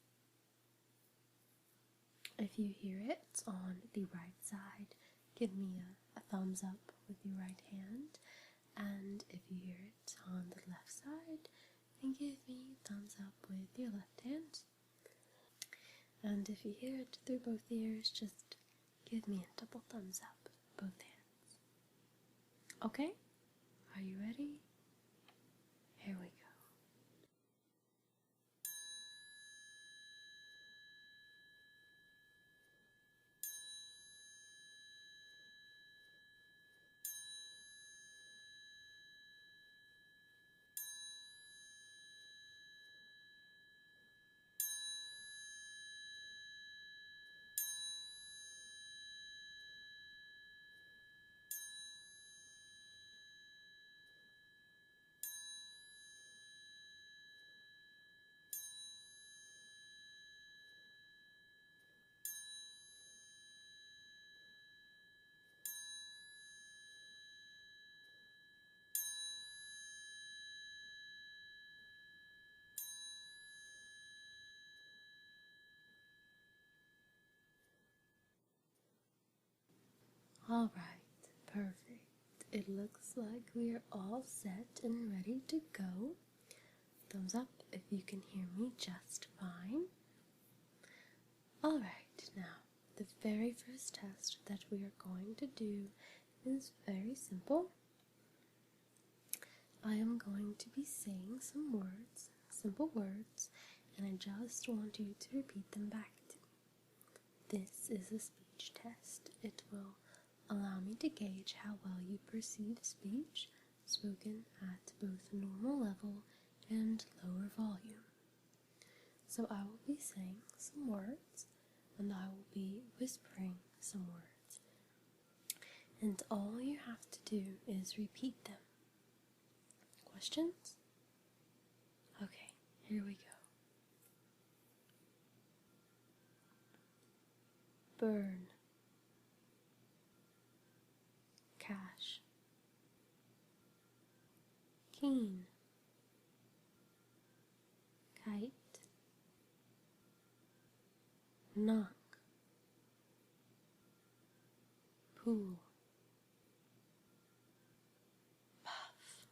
If you hear it on the right side, give me a thumbs up with your right hand. And if you hear it on the left side, then give me a thumbs up with your left hand. And if you hear it through both ears, just give me a double thumbs up, both hands. Okay? Are you ready? Here we go. Alright, perfect. It looks like we are all set and ready to go. Thumbs up if you can hear me just fine. Alright, now, the very first test that we are going to do is very simple. I am going to be saying some words, simple words, and I just want you to repeat them back to me. This is a speech test. It will allow me to gauge how well you perceive speech spoken at both normal level and lower volume. So I will be saying some words, and I will be whispering some words. And all you have to do is repeat them. Questions? Okay, here we go. Burn. Cash. Keen. Kite. Knock. Pool. Puff.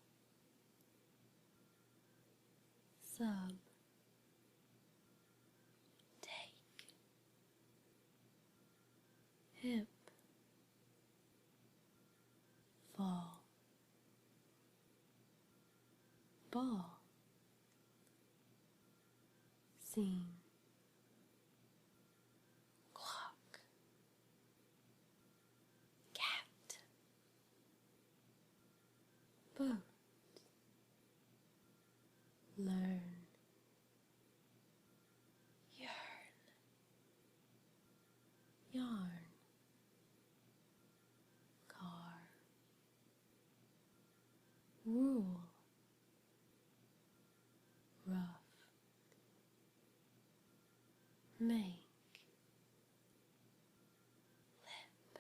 Sub. Take. Hip. Fall. Ball. Scene. Clock. Cat. Boat. Learn. Yarn. Yarn. make, lip,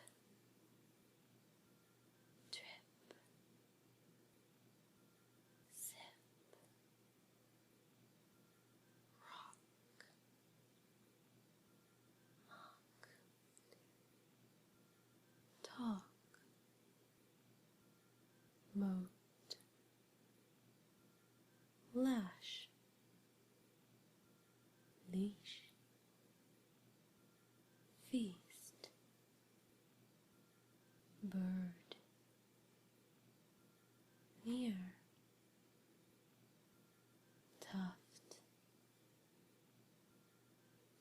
drip, sip, rock, mock, talk, moat, lash, leash, feast, bird, near, tuft,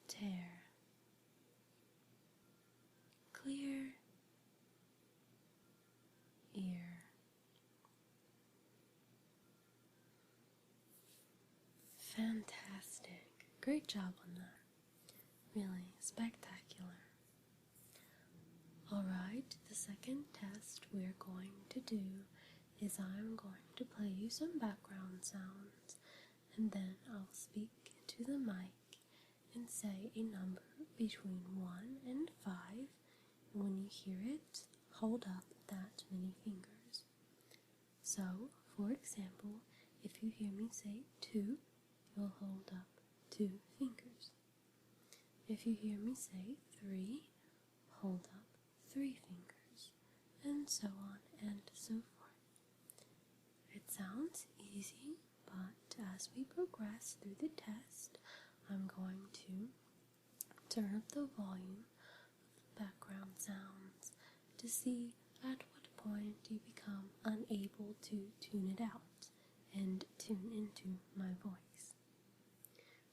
tear, clear, ear. Fantastic. Great job on that. Really spectacular. Alright, the second test we're going to do is I'm going to play you some background sounds, and then I'll speak to the mic and say a number between 1 and 5, and when you hear it, hold up that many fingers. So, for example, if you hear me say 2, you'll hold up 2 fingers. If you hear me say 3, hold up 3 fingers, and so on and so forth. It sounds easy, but as we progress through the test, I'm going to turn up the volume of background sounds to see at what point you become unable to tune it out and tune into my voice.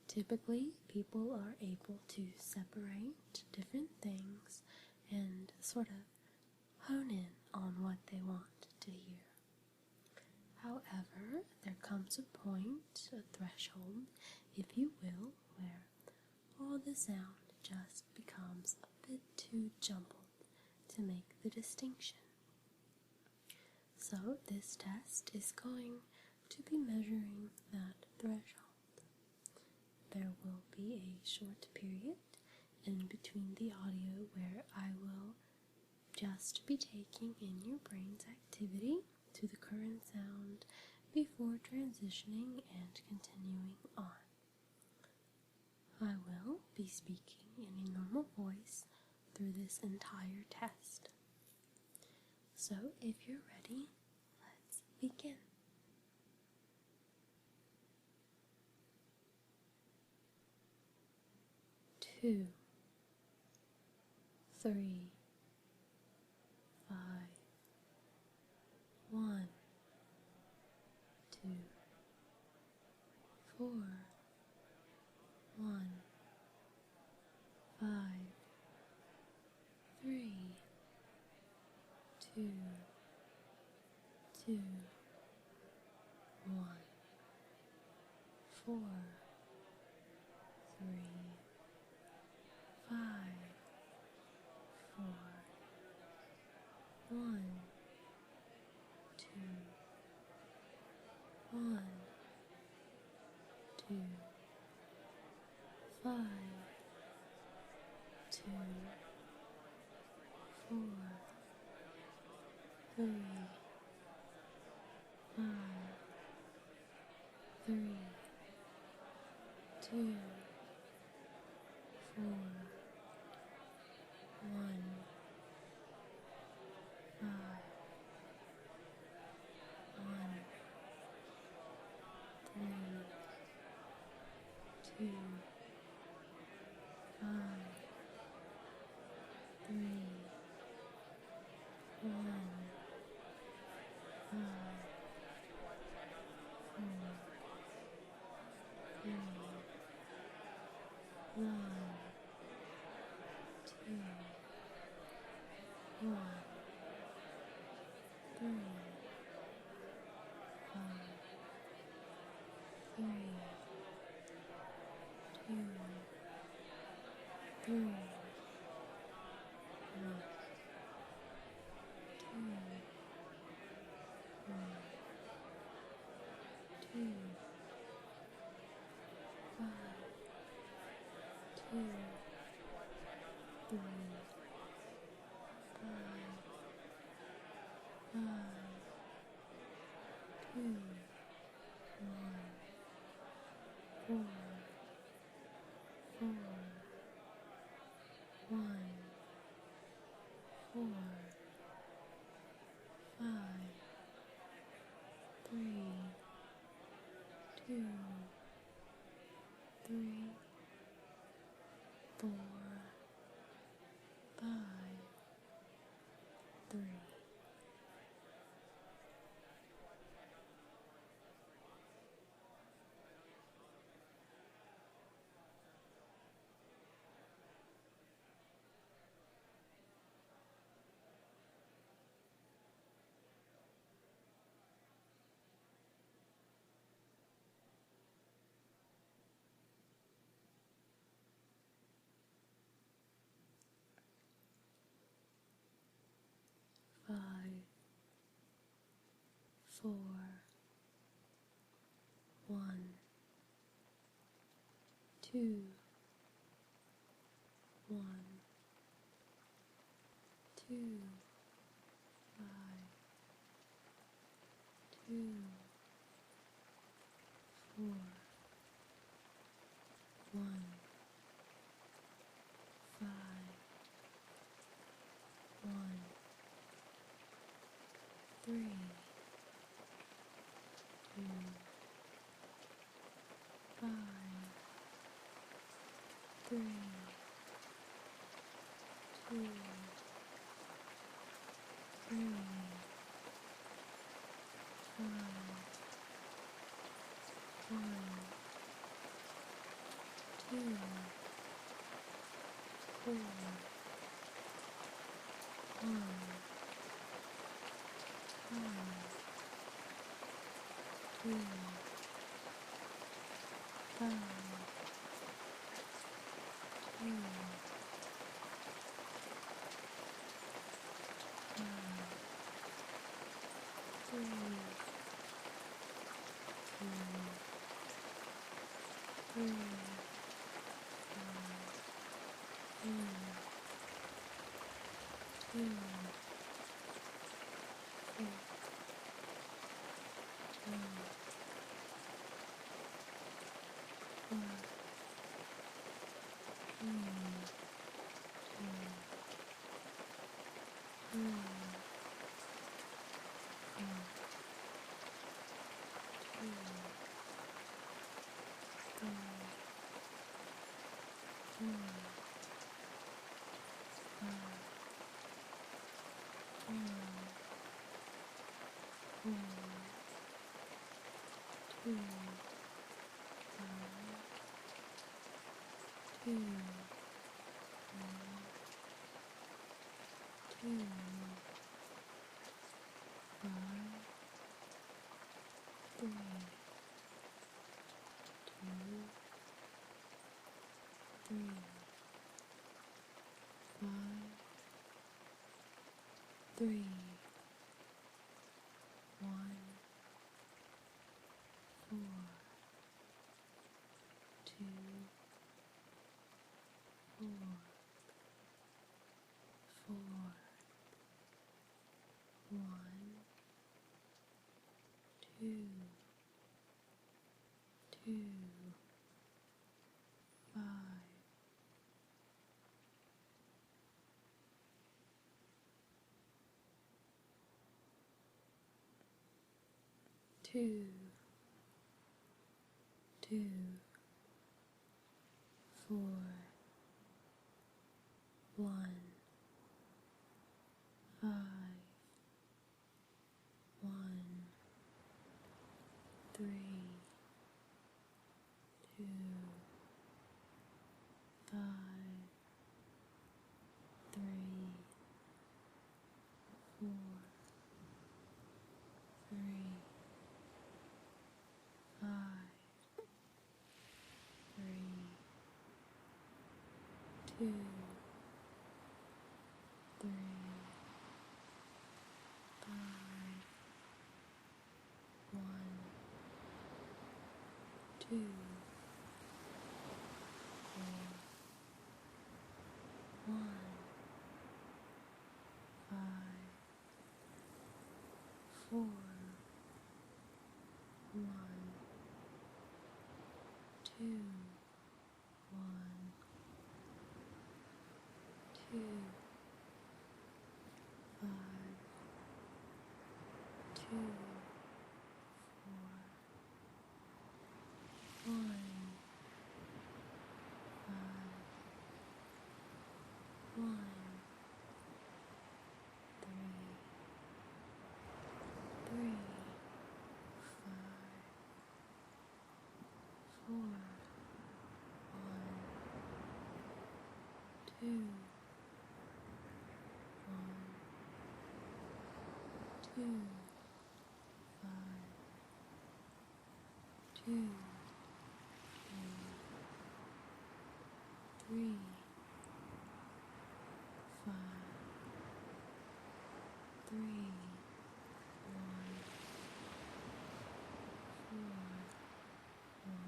Typically, people are able to separate different things and sort of hone in on what they want to hear. However, there comes a point, a threshold, if you will, where all the sound just becomes a bit too jumbled to make the distinction. So this test is going to be measuring that threshold. There will be a short period in between the audio where I will just be taking in your brain's activity to the current sound before transitioning and continuing on. I will be speaking in a normal voice through this entire test. So if you're ready, let's begin. 2, 3, 5, 1, 2, 4, 1, 5, 3, 2, 2, 1, 4, 3, 5, 4, 1, 2, 1, 2, 5, 2, 4, 3, 5, 3, 2, 4, 1, 5, 1, 3, 2, 5, 3, 1, 5, 4, 3, 1, 2, 1, 3, 5, 3, 2, 3, 1, 2, 1, 2, 5, 2, 2, 3, 5, 5, 2, 1, 4, 4, 1, 4, 5, 3, 2, 3, 4, 5, 3. 5, 4, 1, 2, 1, 2, 5, 2, 4, 1, 5, 1, 3, 2, 5, 3, 2, 3, 5, 1, 2, 4, 1, 5, 2, 5, 2, 5, 3, 2, 3, 1, 4, 2, 4, 4, 1, 2, 2, 5, 2, 2, 4, 1, 5, 1, 3, 2, 5, 3, 4, 3, 5, 3, 2, 3, 5, 1, 2, 4, 4, 1, 2, 1, 2, 5, 2, 4, 1, 5, 1, 3, 3, 5, 4, 1, 2, 1, 2, 5, 2, 3, 5, 3, 1, 4, 1,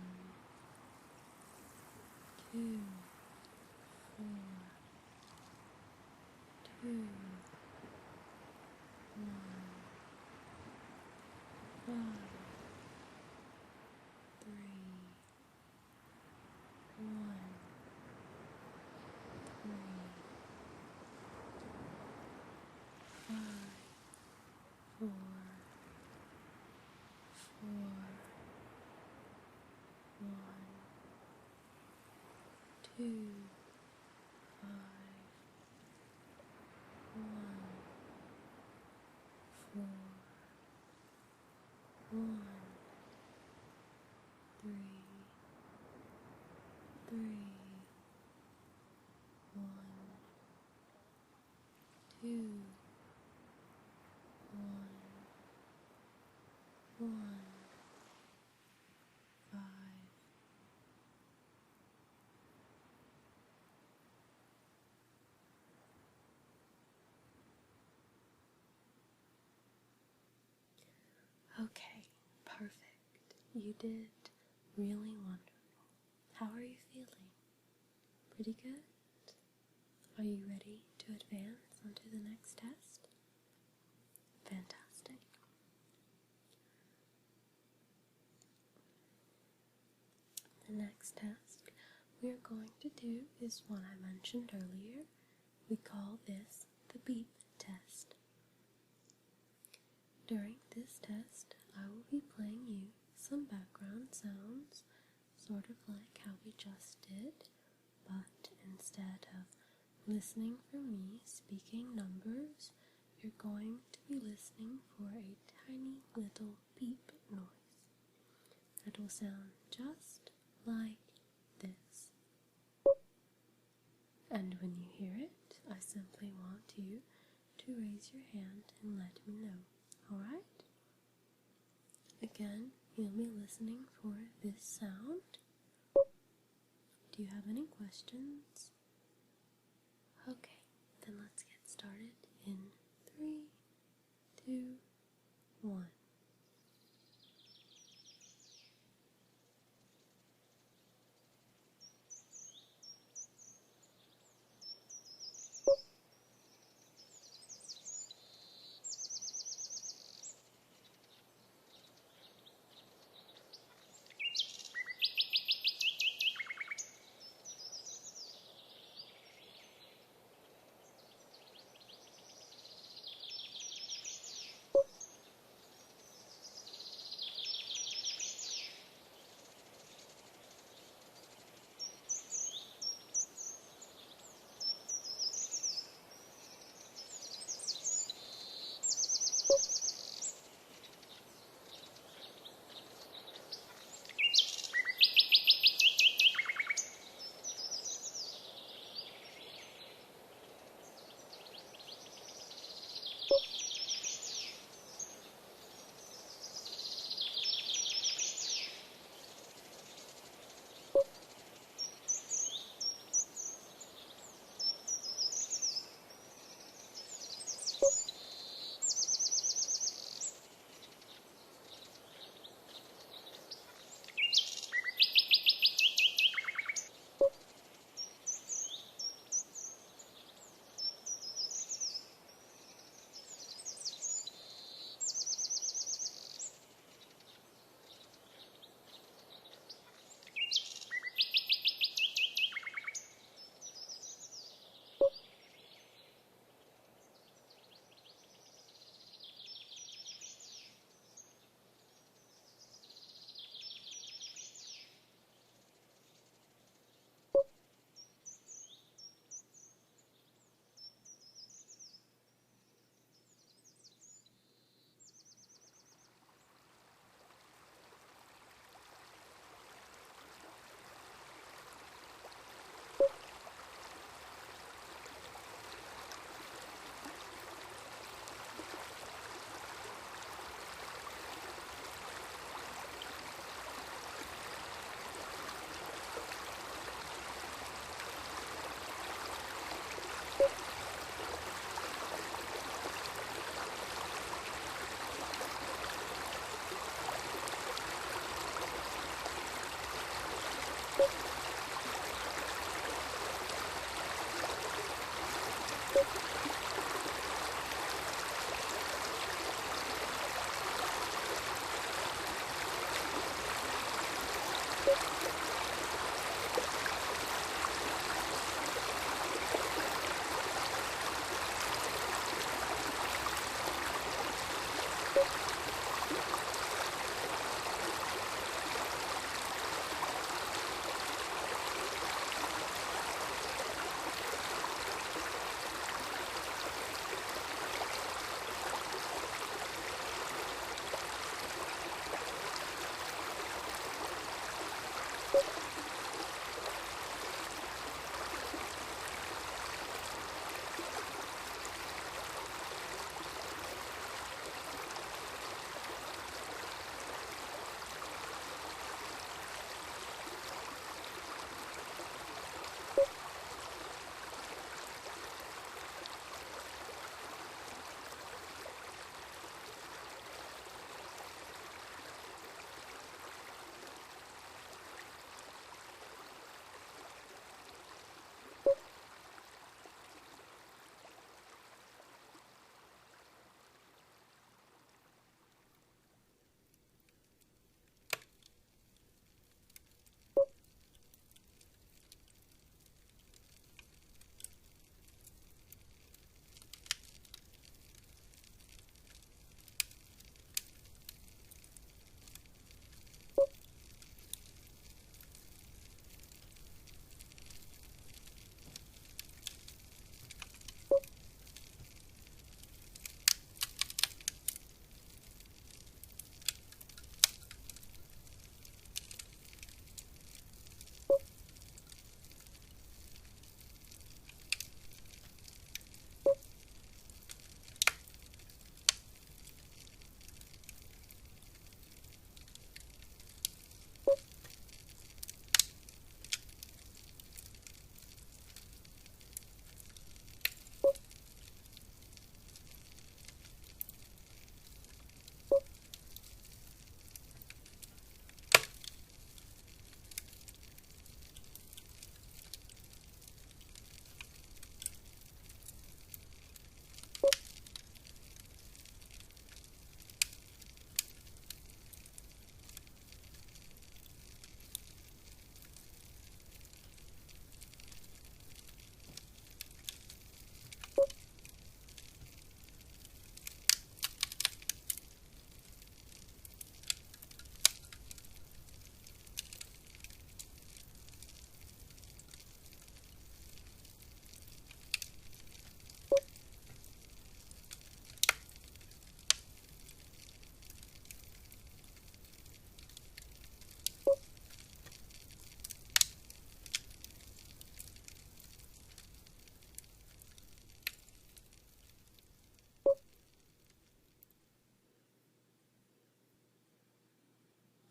2, 4, 2, 1, 5, 3, 1, 3, 5, 4, 4, 1, 2, 5, 1, 4, 1, 3, 3, 1, 2, 1, 1, 5. Okay, perfect. You did really wonderful. How are you feeling? Pretty good? Are you ready to advance onto the next test? Fantastic. The next task we are going to do is one I mentioned earlier. We call this the beep test. During this test, I will be playing you some background sounds, sort of like how we just did, but instead of listening for me speaking numbers, you're going to be listening for a tiny little beep noise that will sound just like this. And when you hear it, I simply want you to raise your hand and let me know, alright? Again, you'll be listening for this sound. Do you have any questions? Okay, then let's get started in 3, 2, 1.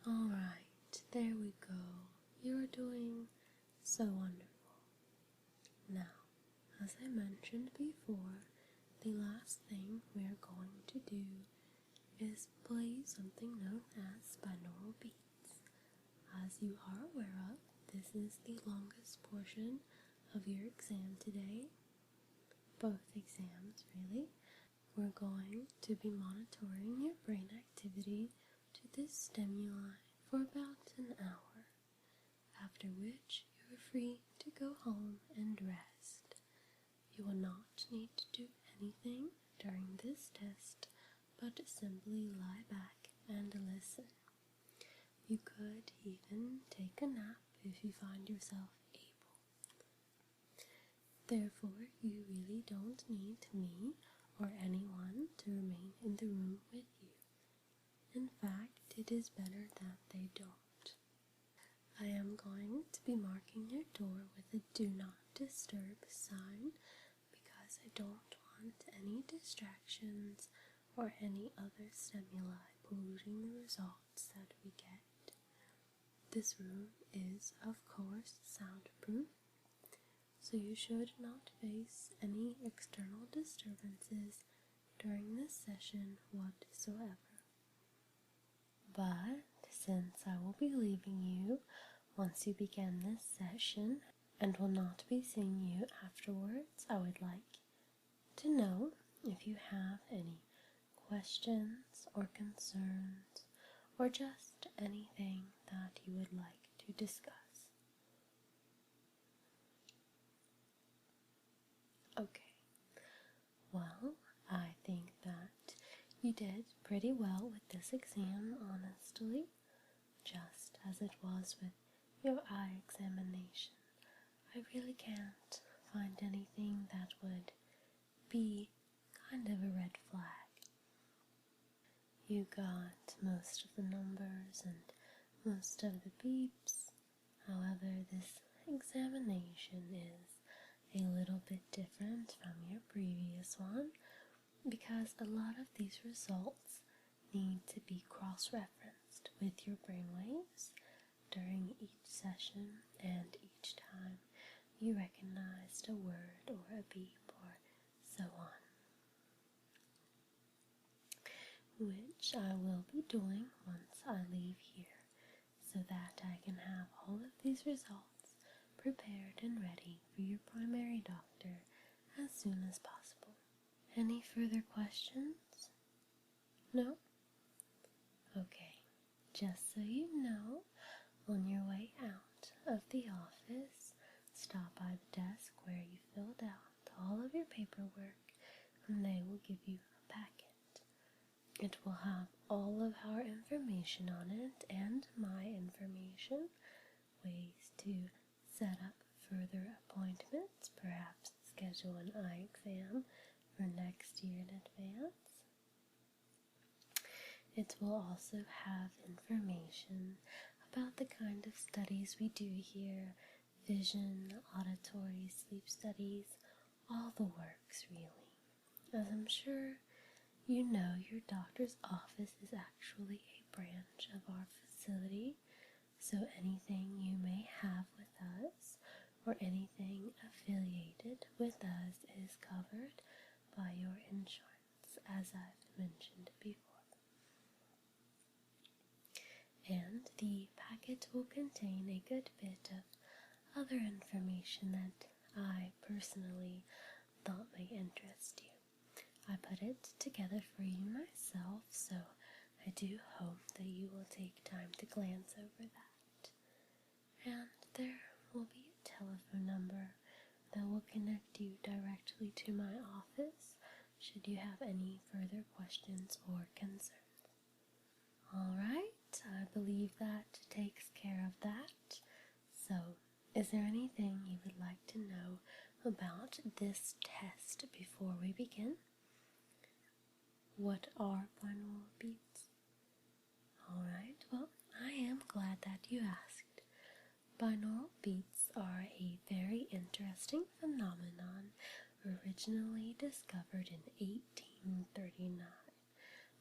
Alright, there we go. You're doing so wonderful. Now, as I mentioned before, the last thing we're going to do is play something known as binaural beats. As you are aware of, this is the longest portion of your exam today. Both exams, really. We're going to be monitoring your brain activity to this stimuli for about an hour, after which you are free to go home and rest. You will not need to do anything during this test, but simply lie back and listen. You could even take a nap if you find yourself able. Therefore, you really don't need me or anyone to remain in the room with you. In fact, it is better that they don't. I am going to be marking your door with a do not disturb sign because I don't want any distractions or any other stimuli polluting the results that we get. This room is, of course, soundproof, so you should not face any external disturbances during this session whatsoever. But since I will be leaving you once you begin this session and will not be seeing you afterwards, I would like to know if you have any questions or concerns or just anything that you would like to discuss. Okay, well, I think that you did pretty well with this exam, honestly, just as it was with your eye examination. I really can't find anything that would be kind of a red flag. You got most of the numbers and most of the beeps. However, this examination is a little bit different from your previous one because a lot of these results need to be cross-referenced with your brainwaves during each session and each time you recognized a word or a beep or so on, which I will be doing once I leave here so that I can have all of these results prepared and ready for your primary doctor as soon as possible. Any further questions? No? Okay, just so you know, on your way out of the office, stop by the desk where you filled out all of your paperwork and they will give you a packet. It will have all of our information on it and my information, ways to set up further appointments, perhaps schedule an eye exam for next year in advance. It will also have information about the kind of studies we do here, vision, auditory, sleep studies, all the works really. As I'm sure you know, your doctor's office is actually a branch of our facility, so anything you may have with us or anything affiliated with us is covered by your insurance, as I've mentioned before. And the packet will contain a good bit of other information that I personally thought may interest you. I put it together for you myself, so I do hope that you will take time to glance over that. And there will be a telephone number that will connect you directly to my office should you have any further questions or concerns. Alright, I believe that takes care of that. So, is there anything you would like to know about this test before we begin? What are binaural beats? Alright, well, I am glad that you asked. Binaural beats are a very interesting phenomenon originally discovered in 1839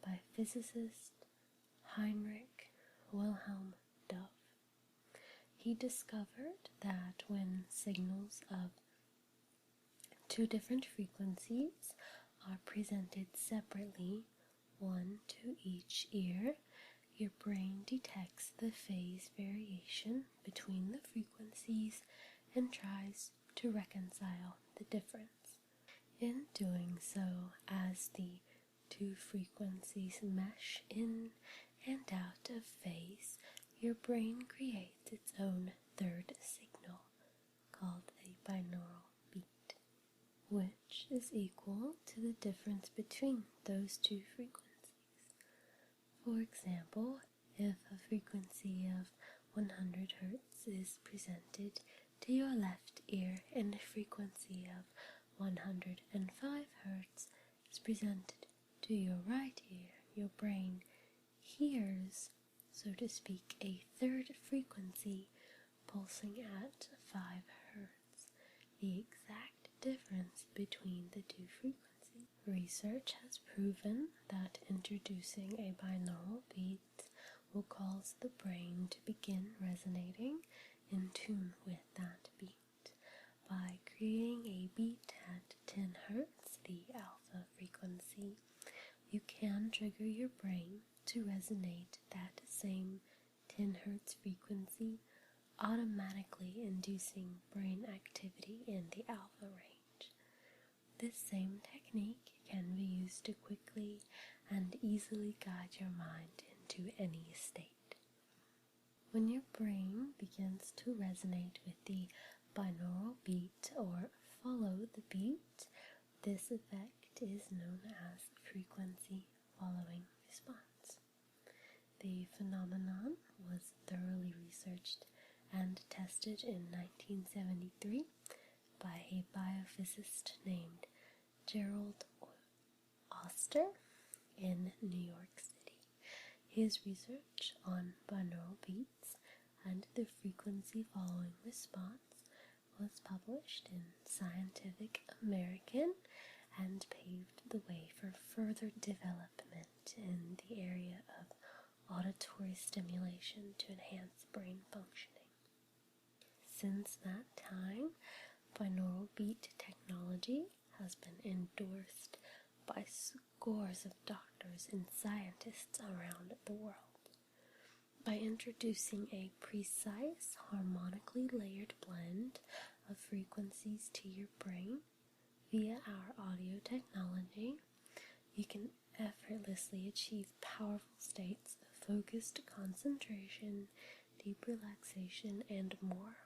by physicist Heinrich Wilhelm Dove. He discovered that when signals of two different frequencies are presented separately, one to each ear, your brain detects the phase variation between the frequencies and tries to reconcile the difference. In doing so, as the two frequencies mesh in and out of phase, your brain creates its own third signal, called a binaural beat, which is equal to the difference between those two frequencies. For example, if a frequency of 100 Hz is presented to your left ear and a frequency of 105 Hz is presented to your right ear, your brain hears, so to speak, a third frequency pulsing at 5 Hz, the exact difference between the two frequencies. Research has proven that introducing a binaural beat will cause the brain to begin resonating in tune with that beat. By creating a beat at 10 Hz, the alpha frequency, you can trigger your brain to resonate that same 10 Hz frequency, automatically inducing brain activity in the alpha range. This same technique technique can be used to quickly and easily guide your mind into any state. When your brain begins to resonate with the binaural beat or follow the beat, this effect is known as frequency following response. The phenomenon was thoroughly researched and tested in 1973 by a biophysicist named Gerald Oster in New York City. His research on binaural beats and the frequency following response was published in Scientific American and paved the way for further development in the area of auditory stimulation to enhance brain functioning. Since that time, binaural beat technology has been endorsed by scores of doctors and scientists around the world. By introducing a precise, harmonically layered blend of frequencies to your brain via our audio technology, you can effortlessly achieve powerful states of focused concentration, deep relaxation, and more,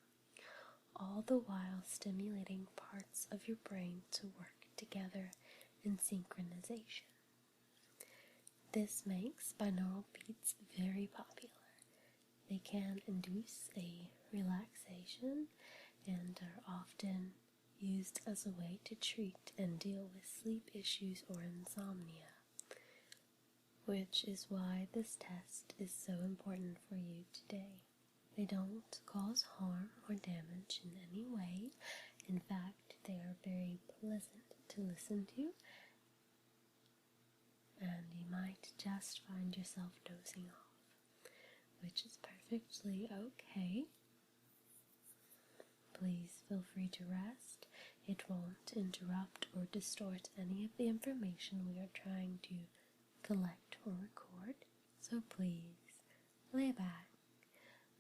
all the while stimulating parts of your brain to work together in synchronization. This makes binaural beats very popular. They can induce a relaxation and are often used as a way to treat and deal with sleep issues or insomnia, which is why this test is so important for you today. They don't cause harm or damage in any way. In fact, they are very pleasant to listen to, and you might just find yourself dozing off, which is perfectly okay. Please feel free to rest. It won't interrupt or distort any of the information we are trying to collect or record, so please lay back.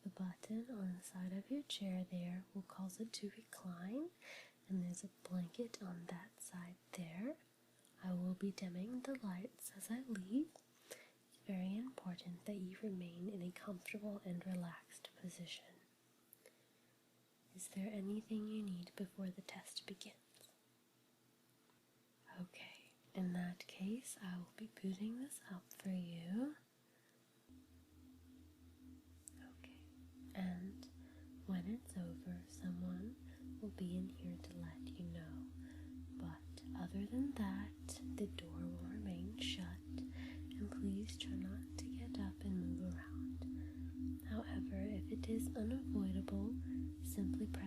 The button on the side of your chair there will cause it to recline, and there's a blanket on that side there. I will be dimming the lights as I leave. It's very important that you remain in a comfortable and relaxed position. Is there anything you need before the test begins? Okay, in that case, I will be booting this up for you. Okay, and when it's over, someone will be in here to let you know. But other than that, the door will remain shut, and please try not to get up and move around. However, if it is unavoidable, simply press